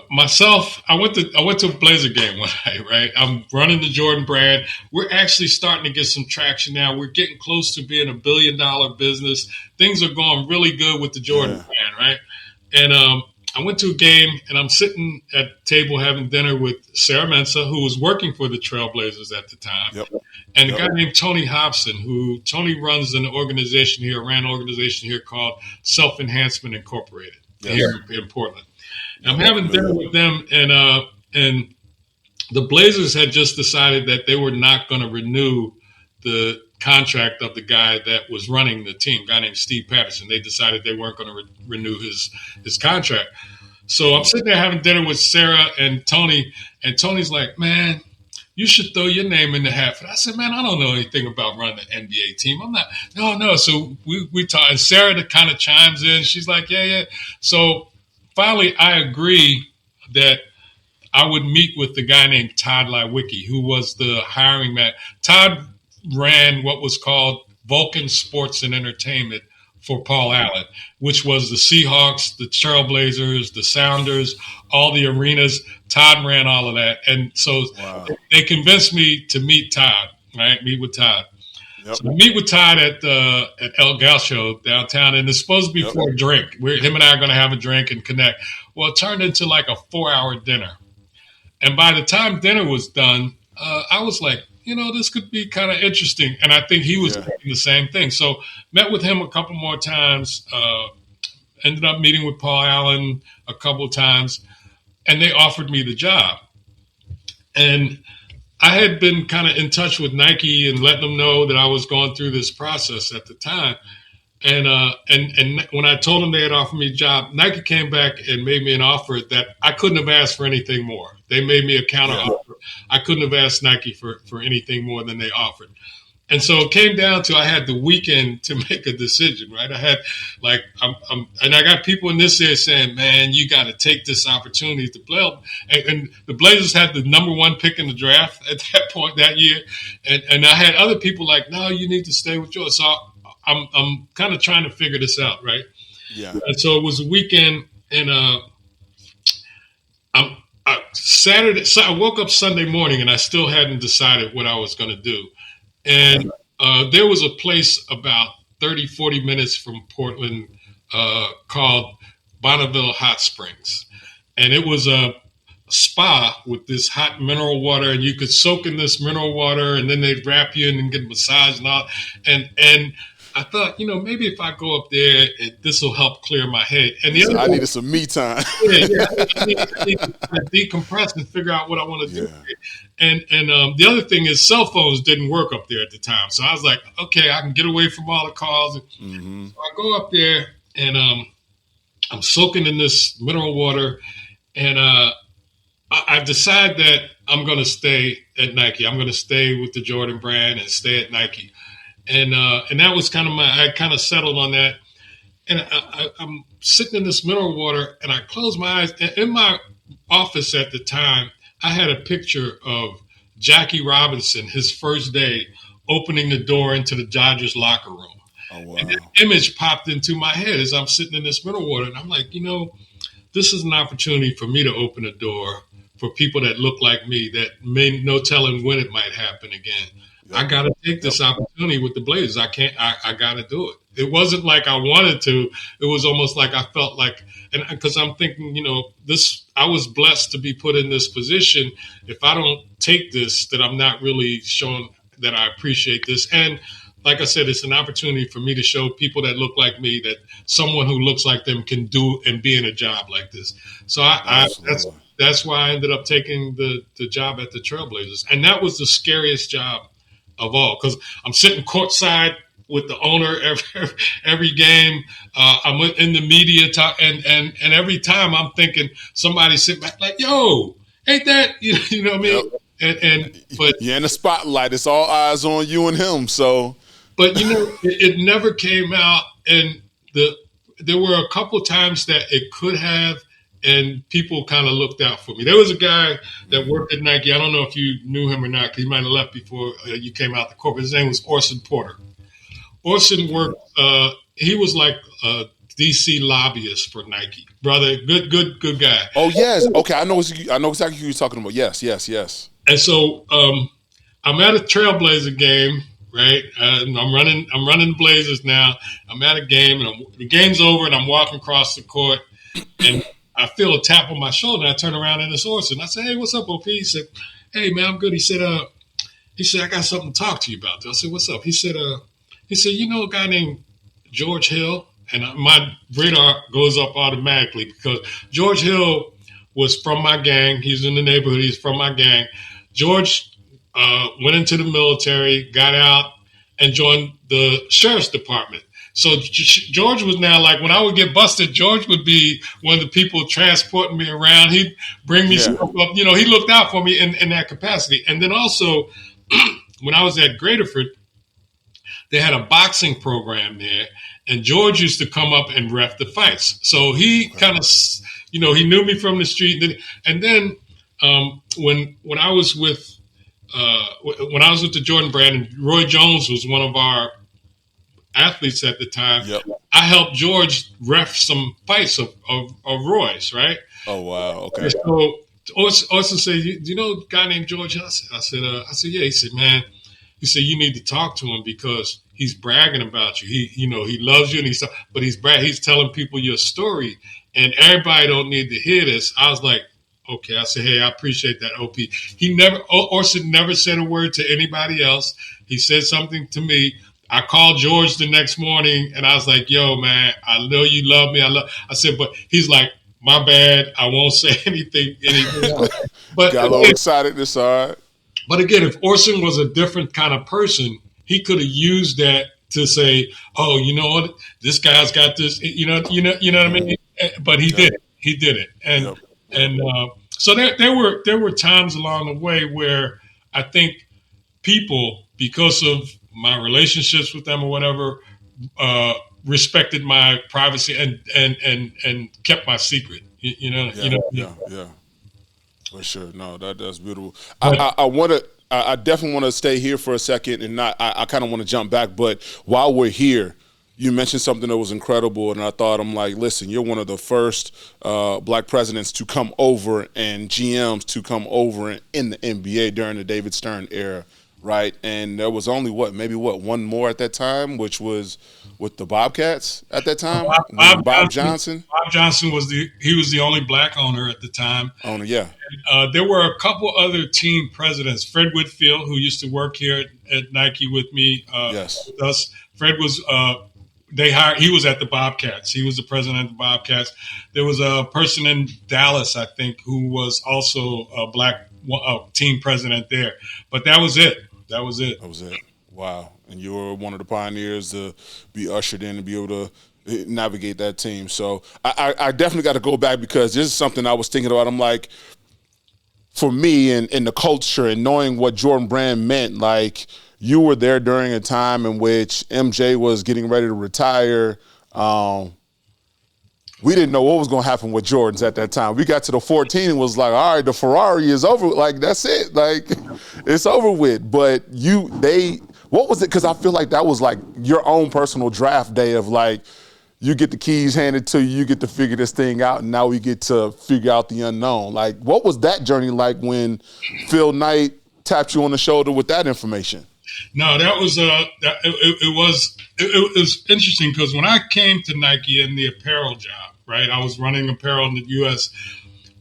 Speaker 2: myself, I went to a Blazer game one night, right? I'm running the Jordan brand. We're actually starting to get some traction now. We're getting close to being $1 billion business. Things are going really good with the Jordan brand, right? And I went to a game, and I'm sitting at a table having dinner with Sarah Mensah, who was working for the Trailblazers at the time, and a guy named Tony Hobson, Tony runs ran an organization here called Self-Enhancement Incorporated here in Portland. And I'm having dinner with them, and the Blazers had just decided that they were not going to renew the contract of the guy that was running the team, a guy named Steve Patterson. They decided they weren't going to renew his contract. So I'm sitting there having dinner with Sarah and Tony, and Tony's like, "Man, you should throw your name in the hat." And I said, "Man, I don't know anything about running an NBA team. I'm not." No. So we talk, and Sarah kind of chimes in. She's like, "Yeah." So finally, I agree that I would meet with the guy named Todd Lewicki, who was the hiring man. Todd ran what was called Vulcan Sports and Entertainment for Paul Allen, which was the Seahawks, the Trailblazers, the Sounders, all the arenas. Todd ran all of that. And so they convinced me to meet Todd, right? Meet with Todd. Yep. So I meet with Todd at El Gaucho downtown, and it's supposed to be for a drink. Him and I are going to have a drink and connect. Well, it turned into like a 4-hour dinner. And by the time dinner was done, I was like, this could be kind of interesting. And I think he was thinking the same thing. So met with him a couple more times, ended up meeting with Paul Allen a couple of times, and they offered me the job. And I had been kind of in touch with Nike and letting them know that I was going through this process at the time. And when I told them they had offered me a job, Nike came back and made me an offer that I couldn't have asked for anything more. They made me a counter offer. I couldn't have asked Nike for anything more than they offered. And so it came down to I had the weekend to make a decision, right? I had and I got people in this area saying, "Man, you got to take this opportunity to play." And the Blazers had the number 1 pick in the draft at that point that year, and I had other people like, "No, you need to stay with yours." So I'm kind of trying to figure this out, right? Yeah. And so it was a weekend, and Saturday. So I woke up Sunday morning, and I still hadn't decided what I was going to do. And there was a place about 30, 40 minutes from Portland called Bonneville Hot Springs. And it was a spa with this hot mineral water, and you could soak in this mineral water, and then they'd wrap you in and get a massage and all. And I thought, maybe if I go up there, this will help clear my head. And the other
Speaker 1: I needed some me time.
Speaker 2: I need to kind of decompress and figure out what I want to do. And the other thing is cell phones didn't work up there at the time. So I was like, okay, I can get away from all the calls. Mm-hmm. So I go up there and I'm soaking in this mineral water, and I decide that I'm going to stay at Nike. I'm going to stay with the Jordan brand and stay at Nike. And that was kind of I kind of settled on that. And I'm sitting in this mineral water, and I close my eyes. And in my office at the time, I had a picture of Jackie Robinson, his first day, opening the door into the Dodgers locker room. Oh, wow. And that image popped into my head as I'm sitting in this mineral water. And I'm like, this is an opportunity for me to open a door for people that look like me, that may no telling when it might happen again. Yep. I got to take this opportunity with the Blazers. I got to do it. It wasn't like I wanted to. It was almost like I felt like, and because I'm thinking, I was blessed to be put in this position. If I don't take this, that I'm not really showing that I appreciate this. And like I said, it's an opportunity for me to show people that look like me that someone who looks like them can do and be in a job like this. So that's why I ended up taking the job at the Trailblazers. And that was the scariest job of all, because I'm sitting courtside with the owner every game. I'm in the media talk, and every time I'm thinking somebody sit back like, "Yo, ain't that you know what I mean?" Yep. But
Speaker 1: you're in the spotlight. It's all eyes on you and him. So,
Speaker 2: but it never came out, and there were a couple times that it could have. And people kind of looked out for me. There was a guy that worked at Nike. I don't know if you knew him or not, because he might have left before you came out the corporate. His name was Orson Porter. Orson worked. He was like a DC lobbyist for Nike. Brother, good guy.
Speaker 1: Oh yes, okay. I know exactly who you're talking about. Yes.
Speaker 2: And so I'm at a Trailblazer game, right? And I'm running Blazers now. I'm at a game, and the game's over, and I'm walking across the court, and I feel a tap on my shoulder, and I turn around and it's Orson. I said, "Hey, what's up, OP?" He said, "Hey, man, I'm good." He said, "I got something to talk to you about." I said, "What's up?" He said, "You know a guy named George Hill?" And my radar goes up automatically because George Hill was from my gang. He's in the neighborhood. He's from my gang. George went into the military, got out, and joined the sheriff's department. So George was now like, when I would get busted, George would be one of the people transporting me around. He'd bring me stuff up. He looked out for me in that capacity. And then also, when I was at Graterford, they had a boxing program there, and George used to come up and ref the fights. So he kind of, he knew me from the street. And then when I was with the Jordan brand, and Roy Jones was one of our athletes at the time. Yep. I helped George ref some fights of Roy's, right?
Speaker 1: Oh wow, okay.
Speaker 2: And so Orson said, "Do you know a guy named George?" I said, "Yeah." He said, "Man," he said, "you need to talk to him because he's bragging about you. He loves you, and but he's telling people your story, and everybody don't need to hear this." I was like, "Okay." I said, "Hey, I appreciate that, OP." Orson never said a word to anybody else. He said something to me. I called George the next morning, and I was like, "Yo, man, I know you love me. I said, but he's like, my bad. I won't say anything else." But
Speaker 1: got a little excited this side.
Speaker 2: But again, if Orson was a different kind of person, he could have used that to say, "Oh, you know what? This guy's got this." You know what I mean? But he didn't. He didn't. And so there were times along the way where I think people, because of my relationships with them or whatever, respected my privacy and kept my secret.
Speaker 1: Yeah. For sure. No, that's beautiful. I definitely want to stay here for a second, and I kind of want to jump back. But while we're here, you mentioned something that was incredible, and I thought, I'm like, listen, you're one of the first black presidents to come over and GMs to come over in the NBA during the David Stern era. right? And there was only one more at that time, which was with the Bobcats at that time. Bob Johnson.
Speaker 2: Bob Johnson was the only black owner at the time.
Speaker 1: Owner, yeah.
Speaker 2: There were a couple other team presidents. Fred Whitfield, who used to work here at Nike with me,
Speaker 1: Yes.
Speaker 2: with us. Fred was he was at the Bobcats. He was the president of the Bobcats. There was a person in Dallas, I think, who was also a black team president there. But that was it. That was it.
Speaker 1: Wow. And you were one of the pioneers to be ushered in and be able to navigate that team. So I definitely got to go back, because this is something I was thinking about. I'm like, for me and the culture and knowing what Jordan Brand meant, like, you were there during a time in which MJ was getting ready to retire. We didn't know what was going to happen with Jordans at that time. We got to the 14 and was like, all right, the Ferrari is over. Like, that's it. Like, it's over with. But what was it? Because I feel like that was like your own personal draft day of like, you get the keys handed to you, you get to figure this thing out, and now we get to figure out the unknown. Like, what was that journey like when Phil Knight tapped you on the shoulder with that information?
Speaker 2: No, that was it was interesting, because when I came to Nike in the apparel job, right, I was running apparel in the U.S.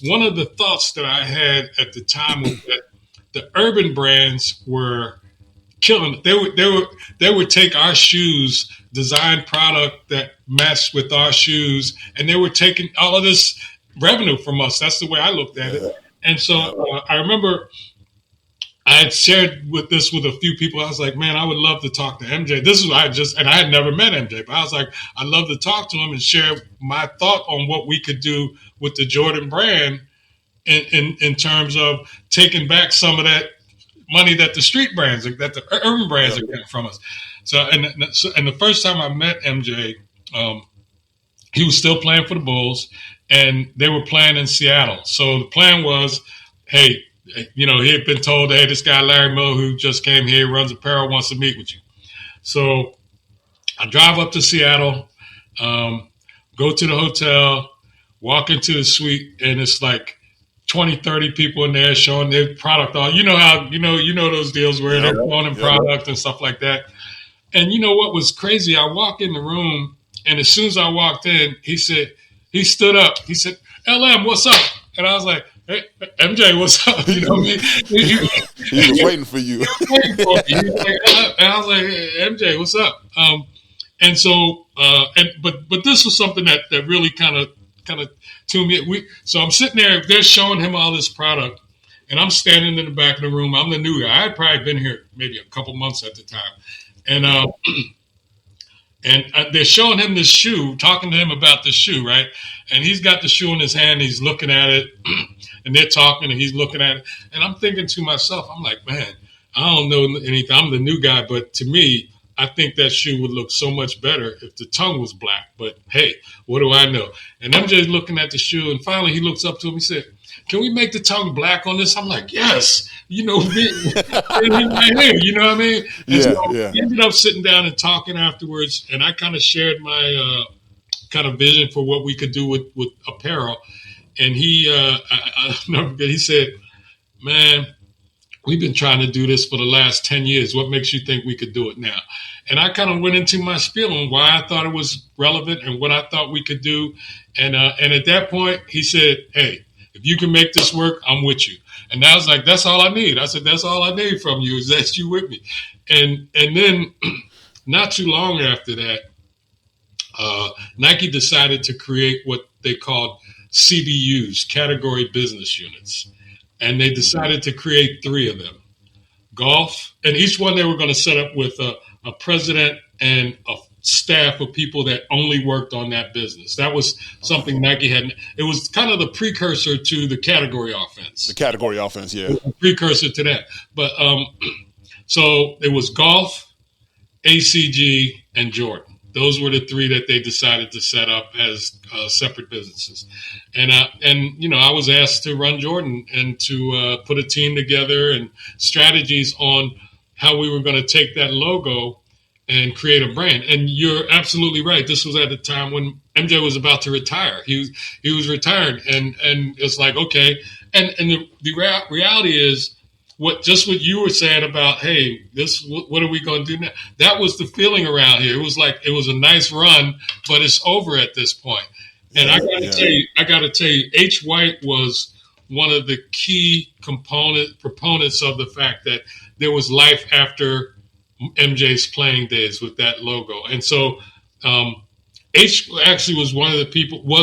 Speaker 2: One of the thoughts that I had at the time was that the urban brands were killing it. They would take our shoes, design product that matched with our shoes, and they were taking all of this revenue from us. That's the way I looked at it. And so I remember I had shared with a few people. I was like, man, I would love to talk to MJ. This is what and I had never met MJ, but I was like, I'd love to talk to him and share my thought on what we could do with the Jordan brand in terms of taking back some of that money that the street brands, that the urban brands are getting from us. So, and the first time I met MJ, he was still playing for the Bulls, and they were playing in Seattle. So the plan was, hey, he had been told, hey, this guy Larry Miller, who just came here, runs apparel, wants to meet with you. So I drive up to Seattle, go to the hotel, walk into the suite, and it's like 20, 30 people in there showing their product. You know how, those deals where they're showing product and stuff like that. And you know what was crazy? I walk in the room, and as soon as I walked in, he stood up. He said, LM, what's up? And I was like, hey, MJ, what's up? You know what I mean?
Speaker 1: He was waiting for you.
Speaker 2: He was waiting for me. And I was like, hey, MJ, what's up? And so, but this was something that really kind of tuned me. So I'm sitting there, they're showing him all this product, and I'm standing in the back of the room. I'm the new guy. I had probably been here maybe a couple months at the time. And they're showing him this shoe, talking to him about the shoe, right? And he's got the shoe in his hand. He's looking at it, and they're talking, and he's looking at it. And I'm thinking to myself, I'm like, man, I don't know anything. I'm the new guy, but to me, I think that shoe would look so much better if the tongue was black. But hey, what do I know? And I'm just looking at the shoe, and finally he looks up to him. He said, can we make the tongue black on this? I'm like, yes. Right here, you know what I mean? And we ended up sitting down and talking afterwards, and I kind of shared my kind of vision for what we could do with apparel. And I never forget, he said, man, we've been trying to do this for the last 10 years. What makes you think we could do it now? And I kind of went into my spiel on why I thought it was relevant and what I thought we could do. And at that point, he said, hey, if you can make this work, I'm with you. And I was like, that's all I need. I said, that's all I need from you is that you with me. And then not too long after that, Nike decided to create what they called CBUs, category business units. And they decided to create 3 of them. Golf, and each one they were going to set up with a president and a staff of people that only worked on that business. That was something Nike had. It was kind of the precursor to the category offense.
Speaker 1: The category offense, yeah.
Speaker 2: Precursor to that. But so it was golf, ACG, and Jordan. Those were the 3 that they decided to set up as separate businesses. And I was asked to run Jordan and to put a team together and strategies on how we were going to take that logo and create a brand. And you're absolutely right. This was at a time when MJ was about to retire. He was retired, and it's like, okay. And the reality is, what you were saying about, hey, what are we going to do now? That was the feeling around here. It was like it was a nice run, but it's over at this point. And I got to tell you, H. White was one of the key proponents of the fact that there was life after MJ's playing days with that logo. And so H actually was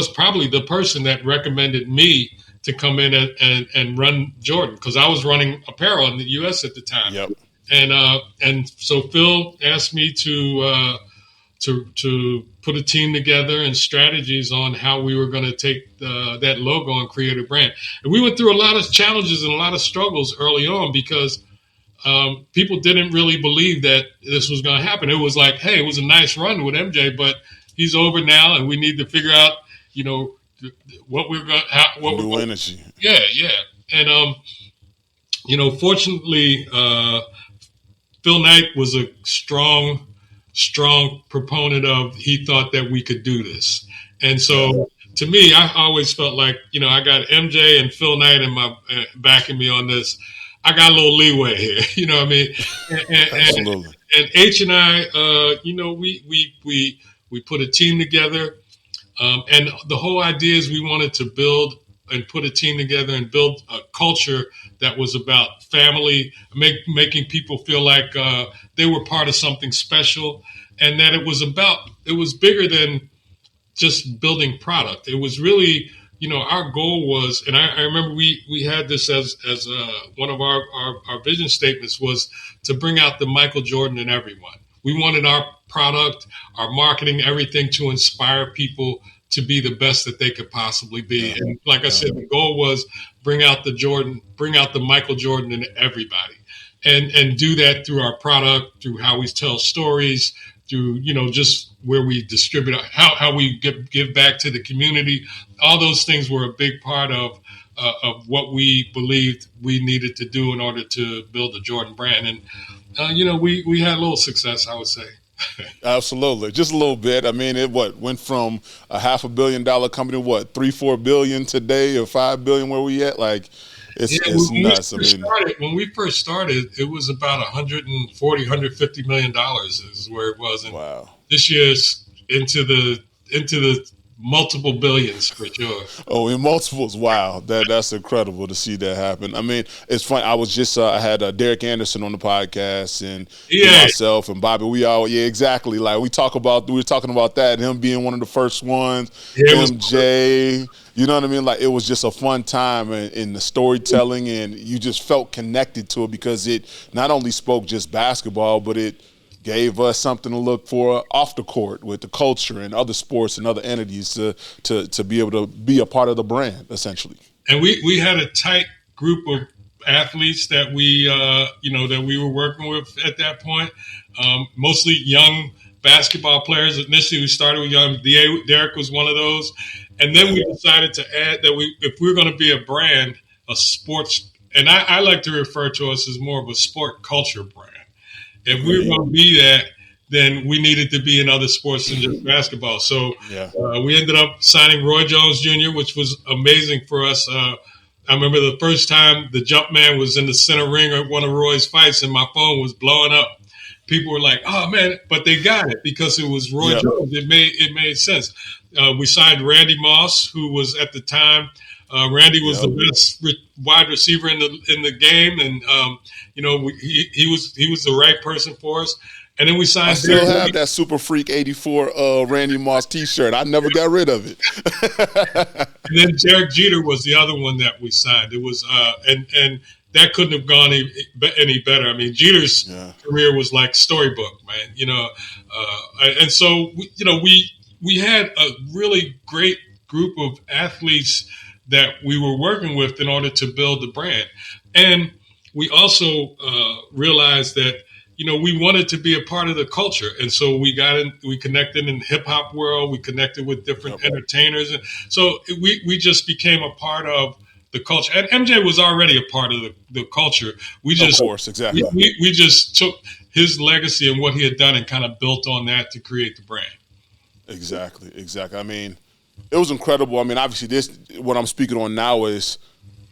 Speaker 2: probably the person that recommended me to come in and run Jordan, because I was running apparel in the U.S. at the time.
Speaker 1: Yep.
Speaker 2: And so Phil asked me to put a team together and strategies on how we were going to take that logo and create a brand. And we went through a lot of challenges and a lot of struggles early on, because people didn't really believe that this was going to happen. It was like, hey, it was a nice run with MJ, but he's over now, and we need to figure out, what we're going to
Speaker 1: new energy.
Speaker 2: Yeah. And fortunately, Phil Knight was a strong proponent of, he thought that we could do this. And so to me, I always felt like, I got MJ and Phil Knight in my backing me on this. I got a little leeway here, you know what I mean?
Speaker 1: Absolutely.
Speaker 2: And H and I, we put a team together. And the whole idea is we wanted to build and put a team together and build a culture that was about family, making people feel like they were part of something special, and that it was bigger than just building product. It was really, our goal was, and I remember we had this as one of our vision statements, was to bring out the Michael Jordan in everyone. We wanted our product, our marketing, everything to inspire people to be the best that they could possibly be. And like I said, the goal was bring out the Michael Jordan in everybody, and do that through our product, through how we tell stories, through, just where we distribute, how we give back to the community. All those things were a big part of what we believed we needed to do in order to build the Jordan brand. And, we had a little success, I would say.
Speaker 1: Absolutely. Just a little bit. I mean, it went from a $500 million company, $3-4 billion today, or $5 billion where we at? Like, it's nuts.
Speaker 2: When we first started, it was about $150 million is where it was. And
Speaker 1: wow.
Speaker 2: This year's into the multiple billions for sure.
Speaker 1: Oh, in multiples. Wow. That's incredible to see that happen. I mean, it's funny. I was just, I had Derek Anderson on the podcast, and myself and Bobby, exactly. Like we were talking about that, him being one of the first ones, MJ, you know what I mean? Like it was just a fun time in the storytelling, and you just felt connected to it because it not only spoke just basketball, but it gave us something to look for off the court with the culture and other sports and other entities to be able to be a part of the brand, essentially.
Speaker 2: And we had a tight group of athletes that we were working with at that point, mostly young basketball players. Initially, we started with young. Derek was one of those. And then we decided to add that if we were going to be a brand, a sports, and I like to refer to us as more of a sport culture brand. If we were going to be that, then we needed to be in other sports than just basketball. So we ended up signing Roy Jones Jr., which was amazing for us. I remember the first time the jump man was in the center ring at one of Roy's fights, and my phone was blowing up. People were like, "Oh man!" But they got it because it was Roy Jones. It made sense. We signed Randy Moss, who was at the time. Randy was the best wide receiver in the game, and he was the right person for us. And then we signed.
Speaker 1: I still have that Super Freak '84 Randy Moss T-shirt. I never got rid of it.
Speaker 2: And then Derek Jeter was the other one that we signed. It was and that couldn't have gone any better. I mean, Jeter's career was like storybook, man. And so we had a really great group of athletes that we were working with in order to build the brand. And we also realized that, we wanted to be a part of the culture. And so we connected in the hip hop world, we connected with different entertainers. And so we just became a part of the culture. And MJ was already a part of the culture. Of
Speaker 1: course, exactly.
Speaker 2: We just took his legacy and what he had done and kind of built on that to create the brand.
Speaker 1: Exactly. I mean, it was incredible. I mean, obviously what I'm speaking on now is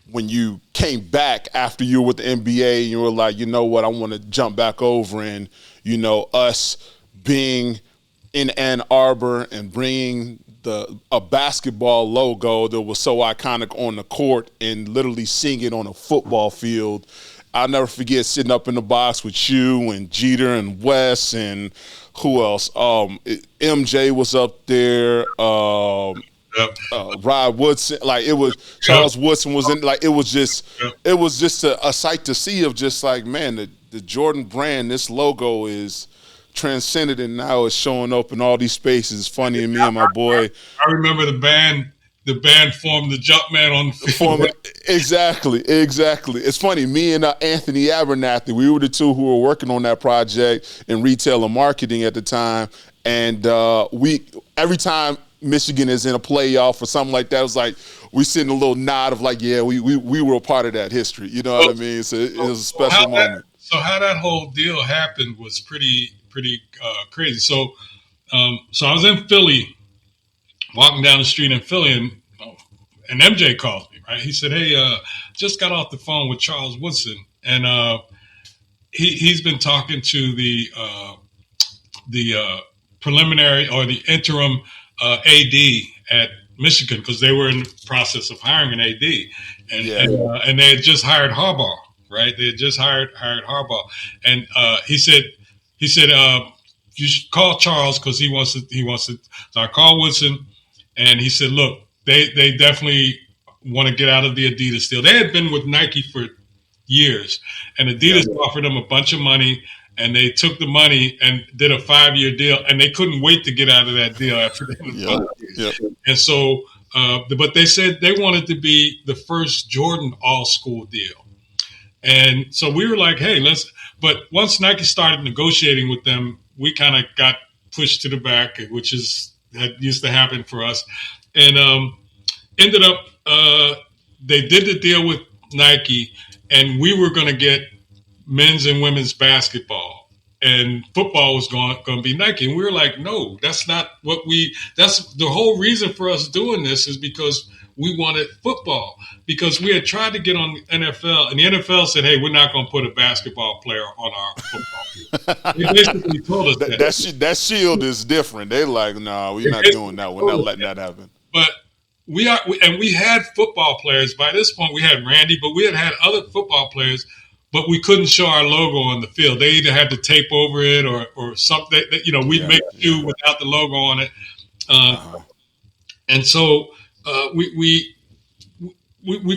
Speaker 1: when you came back after you were with the NBA and you were like, you know what, I want to jump back over, and us being in Ann Arbor and bringing a basketball logo that was so iconic on the court and literally seeing it on a football field. I'll never forget sitting up in the box with you and Jeter and Wes and who else? MJ was up there. Rod Woodson, like it was Charles Woodson was in, like it was just a sight to see of just like, man, the Jordan brand, this logo is transcended and now it's showing up in all these spaces. It's funny, and me and my boy.
Speaker 2: I remember the band formed the Jumpman on the field.
Speaker 1: Exactly. It's funny, me and Anthony Abernathy, we were the two who were working on that project in retail and marketing at the time, and we every time Michigan is in a playoff or something like that, it was like we send a little nod of like, yeah, we were a part of that history. You know what I mean? So it was a special moment.
Speaker 2: So how that whole deal happened was pretty crazy. So I was in Philly, walking down the street in Philly, and MJ calls me, right? He said, hey, just got off the phone with Charles Woodson, and he's been talking to the preliminary or the interim AD at Michigan, because they were in the process of hiring an AD, and they had just hired Harbaugh, right? They had just hired Harbaugh, and he said you should call Charles because he wants to. So I called Woodson, and he said, look, they definitely want to get out of the Adidas deal. They had been with Nike for years, and Adidas offered them a bunch of money. And they took the money and did a 5-year deal, and they couldn't wait to get out of that deal after they were 5 years. And so, but they said they wanted to be the first Jordan all-school deal. And so we were like, hey, but once Nike started negotiating with them, we kind of got pushed to the back, which that used to happen for us. And ended up, they did the deal with Nike, and we were going to get men's and women's basketball, and football was going to be Nike. And we were like, no, that's not what that's the whole reason for us doing this, is because we wanted football, because we had tried to get on the NFL, and the NFL said, hey, we're not going to put a basketball player on our football field. They basically told us
Speaker 1: that shield is different. They like, no, we're not doing that. We're not letting that happen.
Speaker 2: But we had football players. By this point, we had Randy, but we had other football players, but we couldn't show our logo on the field. They either had to tape over it or something. We'd make you without the logo on it. And so we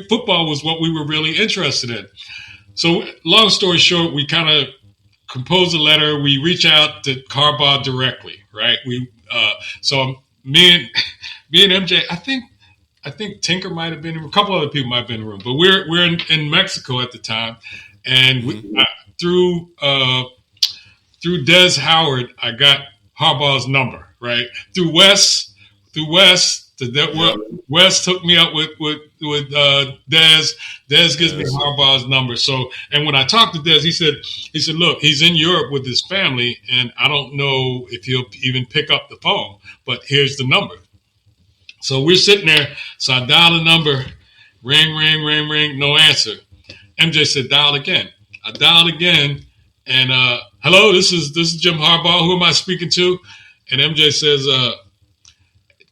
Speaker 2: football was what we were really interested in. So long story short, we kind of composed a letter. We reach out to Harbaugh directly, right? So me and MJ, I think Tinker might have been in, a couple other people might have been in the room, but we're in Mexico at the time. And through Des Howard, I got Harbaugh's number, right? Through Wes, Wes took me up with Des. Des gives me Harbaugh's number. So, and when I talked to Des, he said, look, he's in Europe with his family, and I don't know if he'll even pick up the phone, but here's the number. So we're sitting there. So I dial the number, ring, no answer. MJ said, dial again. I dialed again, and hello, this is Jim Harbaugh. Who am I speaking to? And MJ says,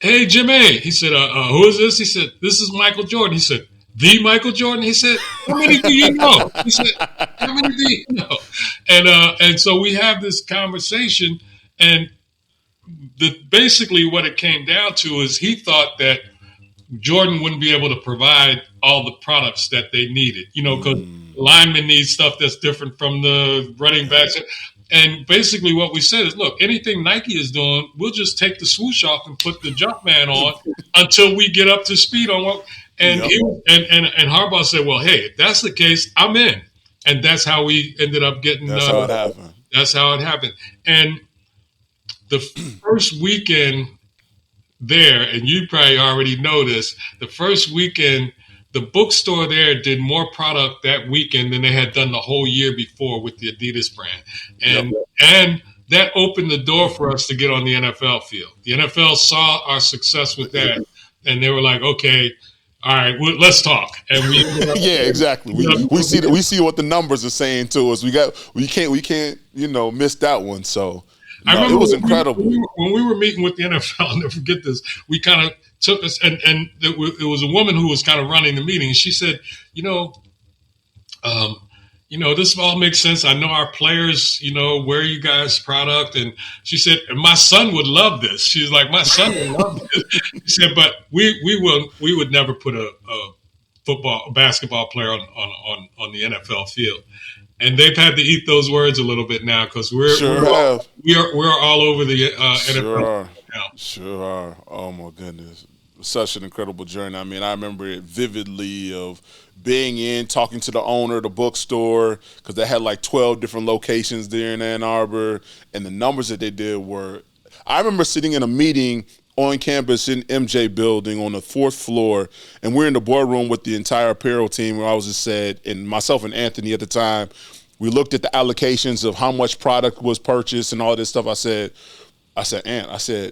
Speaker 2: hey, Jimmy. He said, who is this? He said, this is Michael Jordan. He said, the Michael Jordan? He said, how many do you know? He said, how many do you know? And so we have this conversation, and basically what it came down to is he thought that Jordan wouldn't be able to provide all the products that they needed, because linemen need stuff that's different from the running backs. And basically what we said is, look, anything Nike is doing, we'll just take the swoosh off and put the Jumpman on until we get up to speed on what. And Harbaugh said, well, hey, if that's the case, I'm in. And that's how we ended up getting.
Speaker 1: That's how it happened.
Speaker 2: That's how it happened. And the first weekend there, and you probably already know this, the first weekend, the bookstore there did more product that weekend than they had done the whole year before with the Adidas brand. And that opened the door for us to get on the NFL field. The NFL saw our success with that, and they were like, okay, all right, well, let's talk. And we
Speaker 1: Yeah, exactly. We see what the numbers are saying to us. We can't miss that one. So
Speaker 2: I
Speaker 1: no, it
Speaker 2: remember
Speaker 1: was incredible.
Speaker 2: when we were meeting with the NFL. I'll never forget this. We kind of took us, and it was a woman who was kind of running the meeting. She said, you know, um, this all makes sense. I know our players, wear you guys' product. And she said, and my son would love this. She's like, my son would love this. She said, but we would never put a basketball player on the NFL field. And they've had to eat those words a little bit now because we're all over the NFL now.
Speaker 1: Sure are. Oh my goodness. Such an incredible journey. I mean, I remember it vividly of being in, talking to the owner of the bookstore, because they had like 12 different locations there in Ann Arbor, and the numbers that they did were, I remember sitting in a meeting on campus in MJ building on the 4th floor, and we're in the boardroom with the entire apparel team, where I was just said, and myself and Anthony at the time, we looked at the allocations of how much product was purchased and all this stuff. I said, Ant,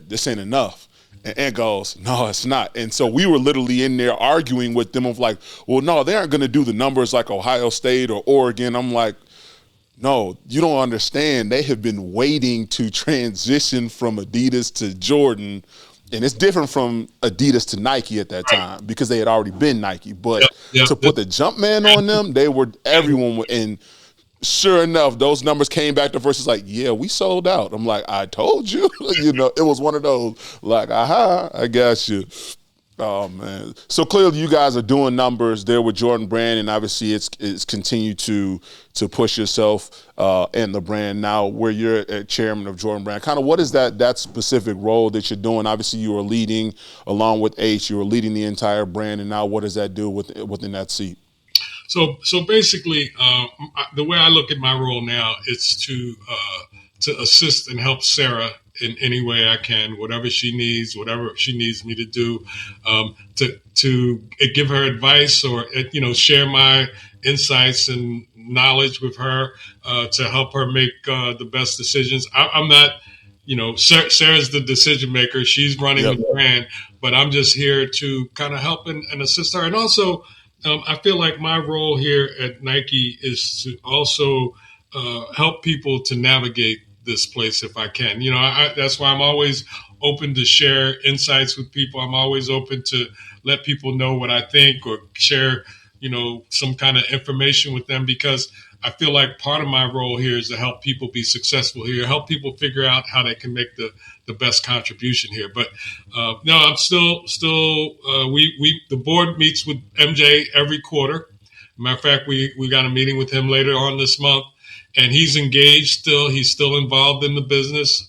Speaker 1: this ain't enough. And Ant goes, no, it's not. And so we were literally in there arguing with them of like, well, no, they aren't going to do the numbers like Ohio State or Oregon. I'm like, no, you don't understand. They have been waiting to transition from Adidas to Jordan. And it's different from Adidas to Nike at that time because they had already been Nike. But to put the jump man on them, everyone were in. Sure enough, those numbers came back to versus like, yeah, we sold out. I'm like, I told you. It was one of those like, aha, I got you. Oh man! So clearly, you guys are doing numbers there with Jordan Brand, and obviously, it's continued to push yourself and the brand now. Where you're chairman of Jordan Brand, kind of what is that specific role that you're doing? Obviously, you are leading along with H. You are leading the entire brand, and now what does that do within that seat?
Speaker 2: So basically, the way I look at my role now is to assist and help Sarah in any way I can, whatever she needs me to do, to give her advice or share my insights and knowledge with her to help her make the best decisions. I'm not. Sarah's the decision maker. She's running the brand, but I'm just here to kind of help and assist her. And also, I feel like my role here at Nike is to also help people to navigate this place if I can. That's why I'm always open to share insights with people. I'm always open to let people know what I think or share, some kind of information with them, because I feel like part of my role here is to help people be successful here, help people figure out how they can make the best contribution here. But no, I'm still the board meets with MJ every quarter. Matter of fact, we got a meeting with him later on this month, and he's engaged still. He's still involved in the business.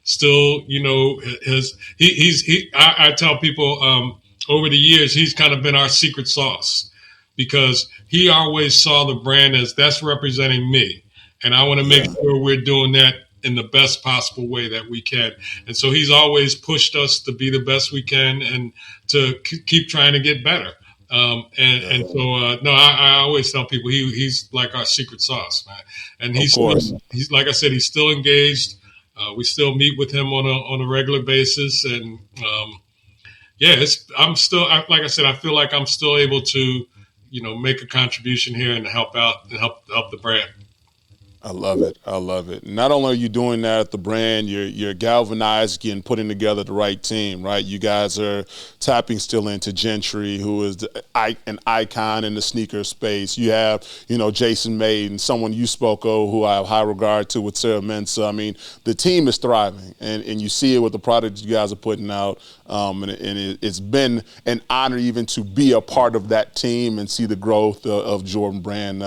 Speaker 2: Still, I tell people over the years, he's kind of been our secret sauce, because he always saw the brand as that's representing me. And I want to make sure we're doing that in the best possible way that we can. And so he's always pushed us to be the best we can and to keep trying to get better. I always tell people he's like our secret sauce, man. And he's like I said, he's still engaged. We still meet with him on a regular basis. And I'm still, like I said, I feel like I'm still able to, make a contribution here and help out and help the brand.
Speaker 1: I love it. Not only are you doing that at the brand, you're galvanizing and putting together the right team, right? You guys are tapping still into Gentry, who is an icon in the sneaker space. You have, Jason Maiden, someone you spoke of who I have high regard to with Sarah Mensah. I mean, the team is thriving, and you see it with the product you guys are putting out. It's been an honor even to be a part of that team and see the growth of Jordan Brand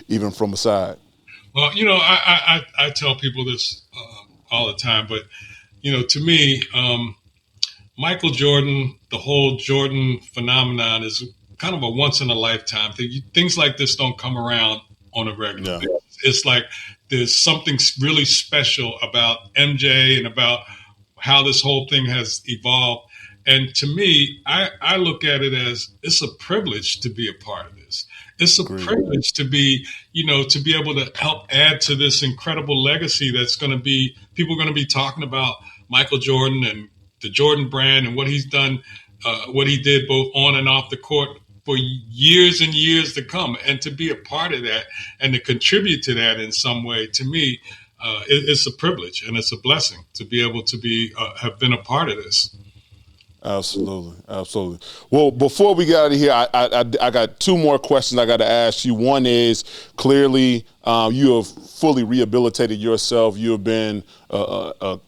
Speaker 1: even from aside.
Speaker 2: Well, I tell people this all the time, but, to me, Michael Jordan, the whole Jordan phenomenon is kind of a once in a lifetime thing. Things like this don't come around on a regular basis. It's like there's something really special about MJ and about how this whole thing has evolved. And to me, I look at it as it's a privilege to be a part of this. It's a privilege to be, to be able to help add to this incredible legacy that's going to be, people are going to be talking about Michael Jordan and the Jordan brand and what he's done what he did both on and off the court for years and years to come. And to be a part of that and to contribute to that in some way, to me, it's a privilege and it's a blessing to be able to have been a part of this.
Speaker 1: Absolutely, absolutely. Well, before we get out of here, I got two more questions I got to ask you. One is, clearly you have fully rehabilitated yourself. You have been a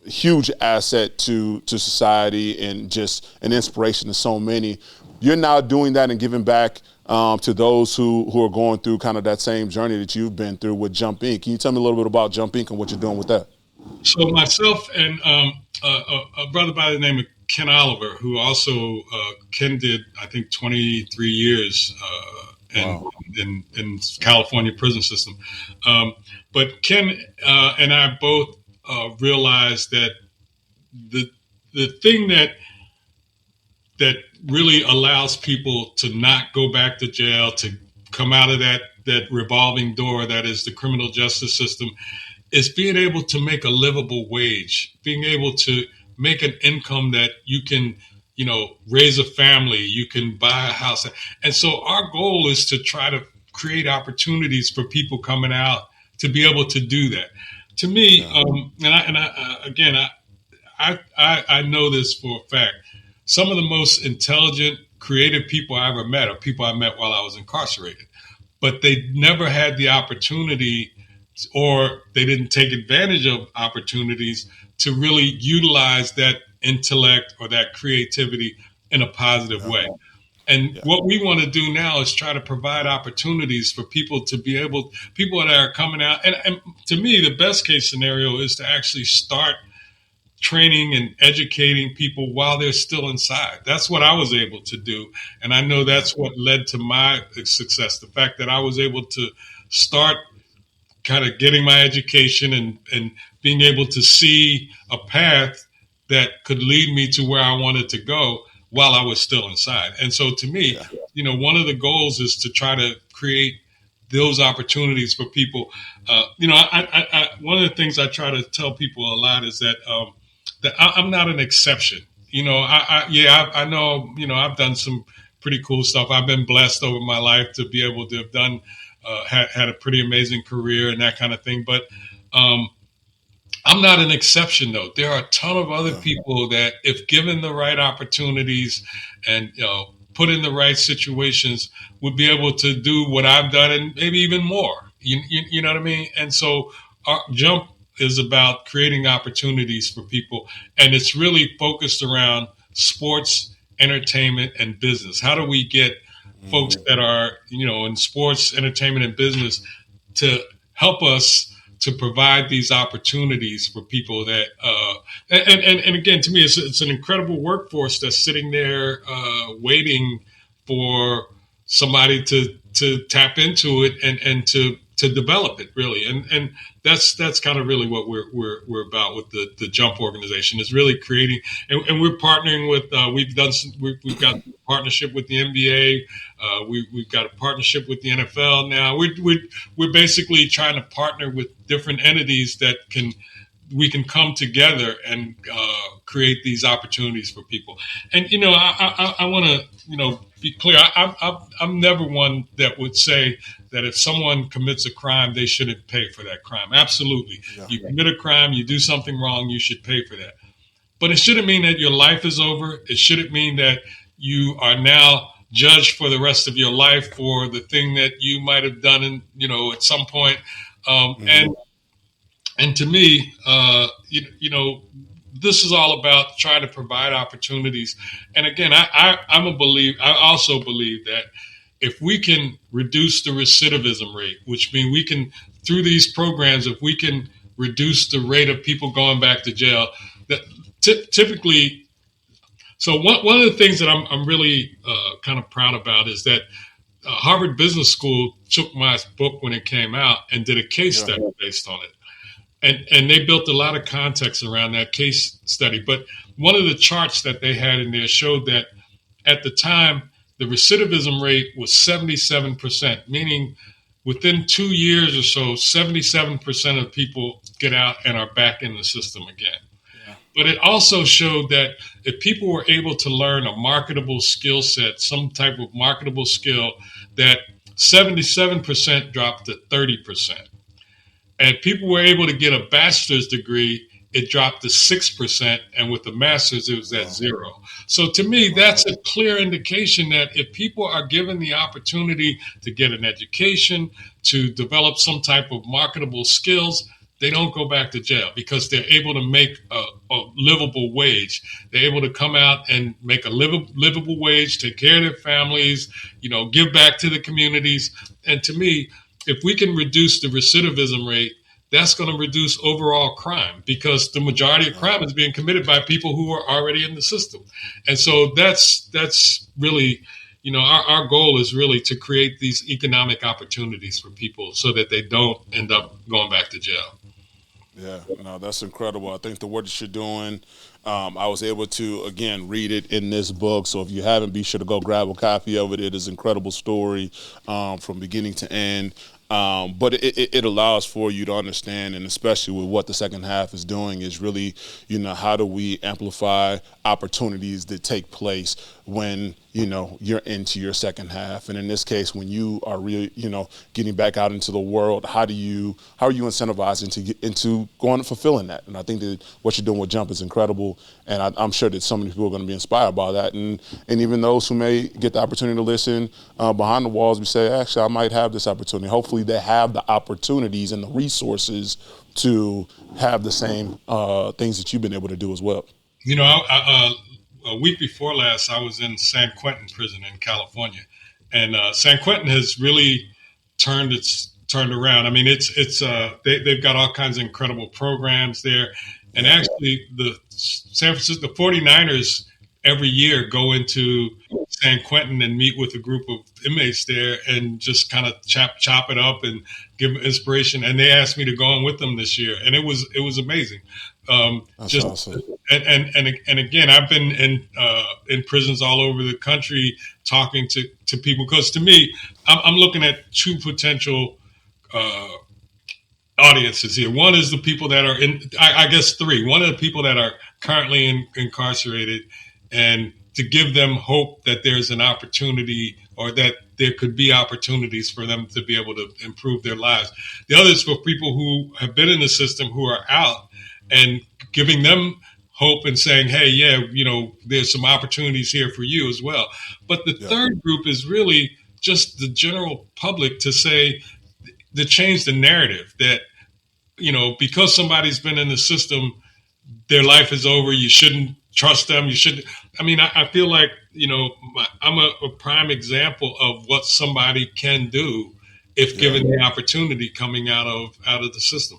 Speaker 1: huge asset to society and just an inspiration to so many. You're now doing that and giving back to those who are going through kind of that same journey that you've been through with Jump Inc. Can you tell me a little bit about Jump Inc. and what you're doing with that?
Speaker 2: So myself and a brother by the name of Ken Oliver, who also Ken did, I think, 23 years in California prison system. But Ken and I both realized that the thing that really allows people to not go back to jail, to come out of that revolving door that is the criminal justice system, is being able to make a livable wage, being able to make an income that you can, raise a family, you can buy a house. And so our goal is to try to create opportunities for people coming out to be able to do that. To me, I know this for a fact. Some of the most intelligent, creative people I ever met are people I met while I was incarcerated, but they never had the opportunity, or they didn't take advantage of opportunities to really utilize that intellect or that creativity in a positive way. And what we want to do now is try to provide opportunities for people that are coming out. And to me, the best case scenario is to actually start training and educating people while they're still inside. That's what I was able to do. And I know that's what led to my success. The fact that I was able to start kind of getting my education and being able to see a path that could lead me to where I wanted to go while I was still inside. And so to me, one of the goals is to try to create those opportunities for people. I one of the things I try to tell people a lot is that I'm not an exception. I know, I've done some pretty cool stuff. I've been blessed over my life to be able to have done, had a pretty amazing career and that kind of thing. But I'm not an exception, though. There are a ton of other people that, if given the right opportunities and put in the right situations, would be able to do what I've done and maybe even more. You know what I mean? And so our Jump is about creating opportunities for people, and it's really focused around sports, entertainment, and business. How do we get folks that are, in sports, entertainment, and business to help us to provide these opportunities for people that, and again, to me, it's an incredible workforce that's sitting there waiting for somebody to tap into it and to develop it, really. And that's kind of really what we're about with the Jump organization, is really creating, and we're partnering with, we've got a partnership with the NBA. We've got a partnership with the NFL now. We're basically trying to partner with different entities that we can come together and create these opportunities for people. And, I want to, be clear. I'm never one that would say that if someone commits a crime, they shouldn't pay for that crime. Absolutely. Yeah. You commit a crime, you do something wrong, you should pay for that. But it shouldn't mean that your life is over. It shouldn't mean that you are now judged for the rest of your life for the thing that you might have done at some point. And to me, this is all about trying to provide opportunities. And again, I also believe that if we can reduce the recidivism rate, which means we can, through these programs, if we can reduce the rate of people going back to jail, that typically. So one of the things that I'm really kind of proud about is that Harvard Business School took my book when it came out and did a case study based on it. And they built a lot of context around that case study. But one of the charts that they had in there showed that at the time, the recidivism rate was 77%, meaning within 2 years or so, 77% of people get out and are back in the system again. Yeah. But it also showed that if people were able to learn a marketable skill set, some type of marketable skill, that 77% dropped to 30%. And people were able to get a bachelor's degree, it dropped to 6%. And with the master's, it was at zero. So to me, that's a clear indication that if people are given the opportunity to get an education, to develop some type of marketable skills, they don't go back to jail because they're able to make a livable wage. They're able to come out and make a livable wage, take care of their families, give back to the communities. And to me, if we can reduce the recidivism rate, that's going to reduce overall crime because the majority of crime is being committed by people who are already in the system. And so that's really, our goal is really to create these economic opportunities for people so that they don't end up going back to jail.
Speaker 1: Yeah, no, that's incredible. I think the work that you're doing, I was able to, again, read it in this book. So if you haven't, be sure to go grab a copy of it. It is an incredible story from beginning to end. But it allows for you to understand, and especially with what the second half is doing, is really, how do we amplify opportunities that take place when, you're into your second half. And in this case, when you are really, getting back out into the world, how are you incentivizing to get into going and fulfilling that? And I think that what you're doing with Jump is incredible. And I'm sure that so many people are going to be inspired by that. And even those who may get the opportunity to listen behind the walls, we say, actually, I might have this opportunity. Hopefully they have the opportunities and the resources to have the same things that you've been able to do as well.
Speaker 2: A week before last, I was in San Quentin prison in California, and San Quentin has really turned around. I mean, they've got all kinds of incredible programs there, and actually, the San Francisco 49ers every year go into San Quentin and meet with a group of inmates there and just kind of chop it up and give inspiration. And they asked me to go on with them this year, and it was amazing.
Speaker 1: That's awesome.
Speaker 2: And again, I've been in prisons all over the country talking to people because to me, I'm looking at two potential audiences here. One is the people that are I guess three. One of the people that are currently incarcerated, and to give them hope that there's an opportunity or that there could be opportunities for them to be able to improve their lives. The other is for people who have been in the system who are out and giving them hope and saying, hey, yeah, there's some opportunities here for you as well. But the third group is really just the general public to say, to change the narrative that, because somebody's been in the system, their life is over. You shouldn't trust them. You shouldn't. I mean, I feel like, I'm a prime example of what somebody can do if given the opportunity coming out of the system.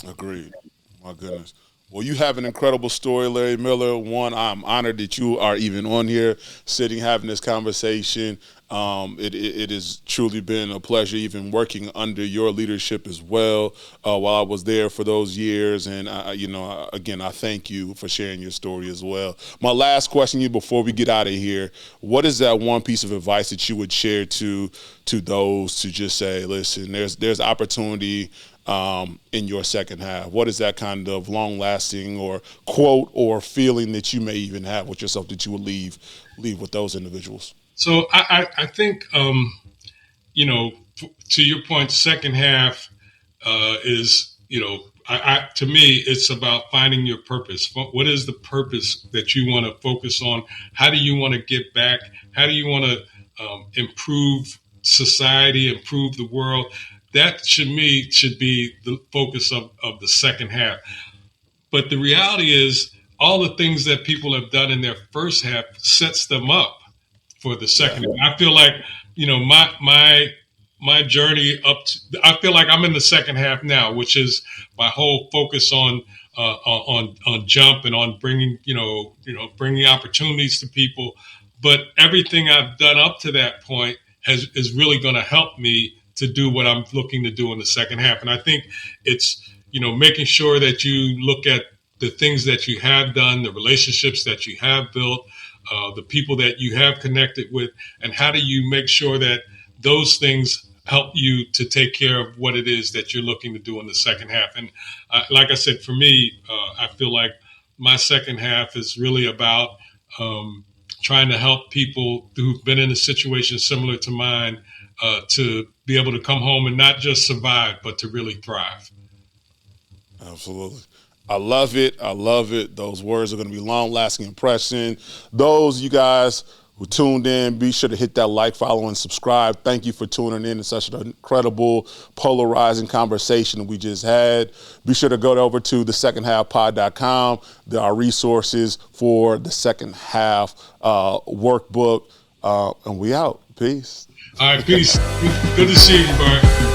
Speaker 1: Agreed. My goodness. Well, you have an incredible story, Larry Miller. One, I'm honored that you are even on here sitting, having this conversation. It has truly been a pleasure even working under your leadership as well while I was there for those years. And, again, I thank you for sharing your story as well. My last question to you before we get out of here, what is that one piece of advice that you would share to those to just say, listen, there's opportunity in your second half? What is that kind of long-lasting or quote or feeling that you may even have with yourself that you would leave with those individuals?
Speaker 2: So I think, to your point, second half is, to me, it's about finding your purpose. What is the purpose that you want to focus on? How do you want to get back? How do you want to improve society, improve the world? That should be the focus of the second half. But the reality is all the things that people have done in their first half sets them up for the second half. I feel like, my journey I feel like I'm in the second half now, which is my whole focus on Jump and on bringing opportunities to people. But everything I've done up to that point is really going to help me to do what I'm looking to do in the second half. And I think it's, making sure that you look at the things that you have done, the relationships that you have built, the people that you have connected with, and how do you make sure that those things help you to take care of what it is that you're looking to do in the second half. And like I said, for me, I feel like my second half is really about trying to help people who've been in a situation similar to mine to be able to come home and not just survive, but to really thrive.
Speaker 1: Absolutely. I love it. I love it. Those words are going to be long-lasting impression. Those you guys who tuned in, be sure to hit that like, follow, and subscribe. Thank you for tuning in such an incredible, polarizing conversation we just had. Be sure to go over to thesecondhalfpod.com. There are resources for the second half workbook. And we out. Peace.
Speaker 2: All right, peace. Good to see you, Bart.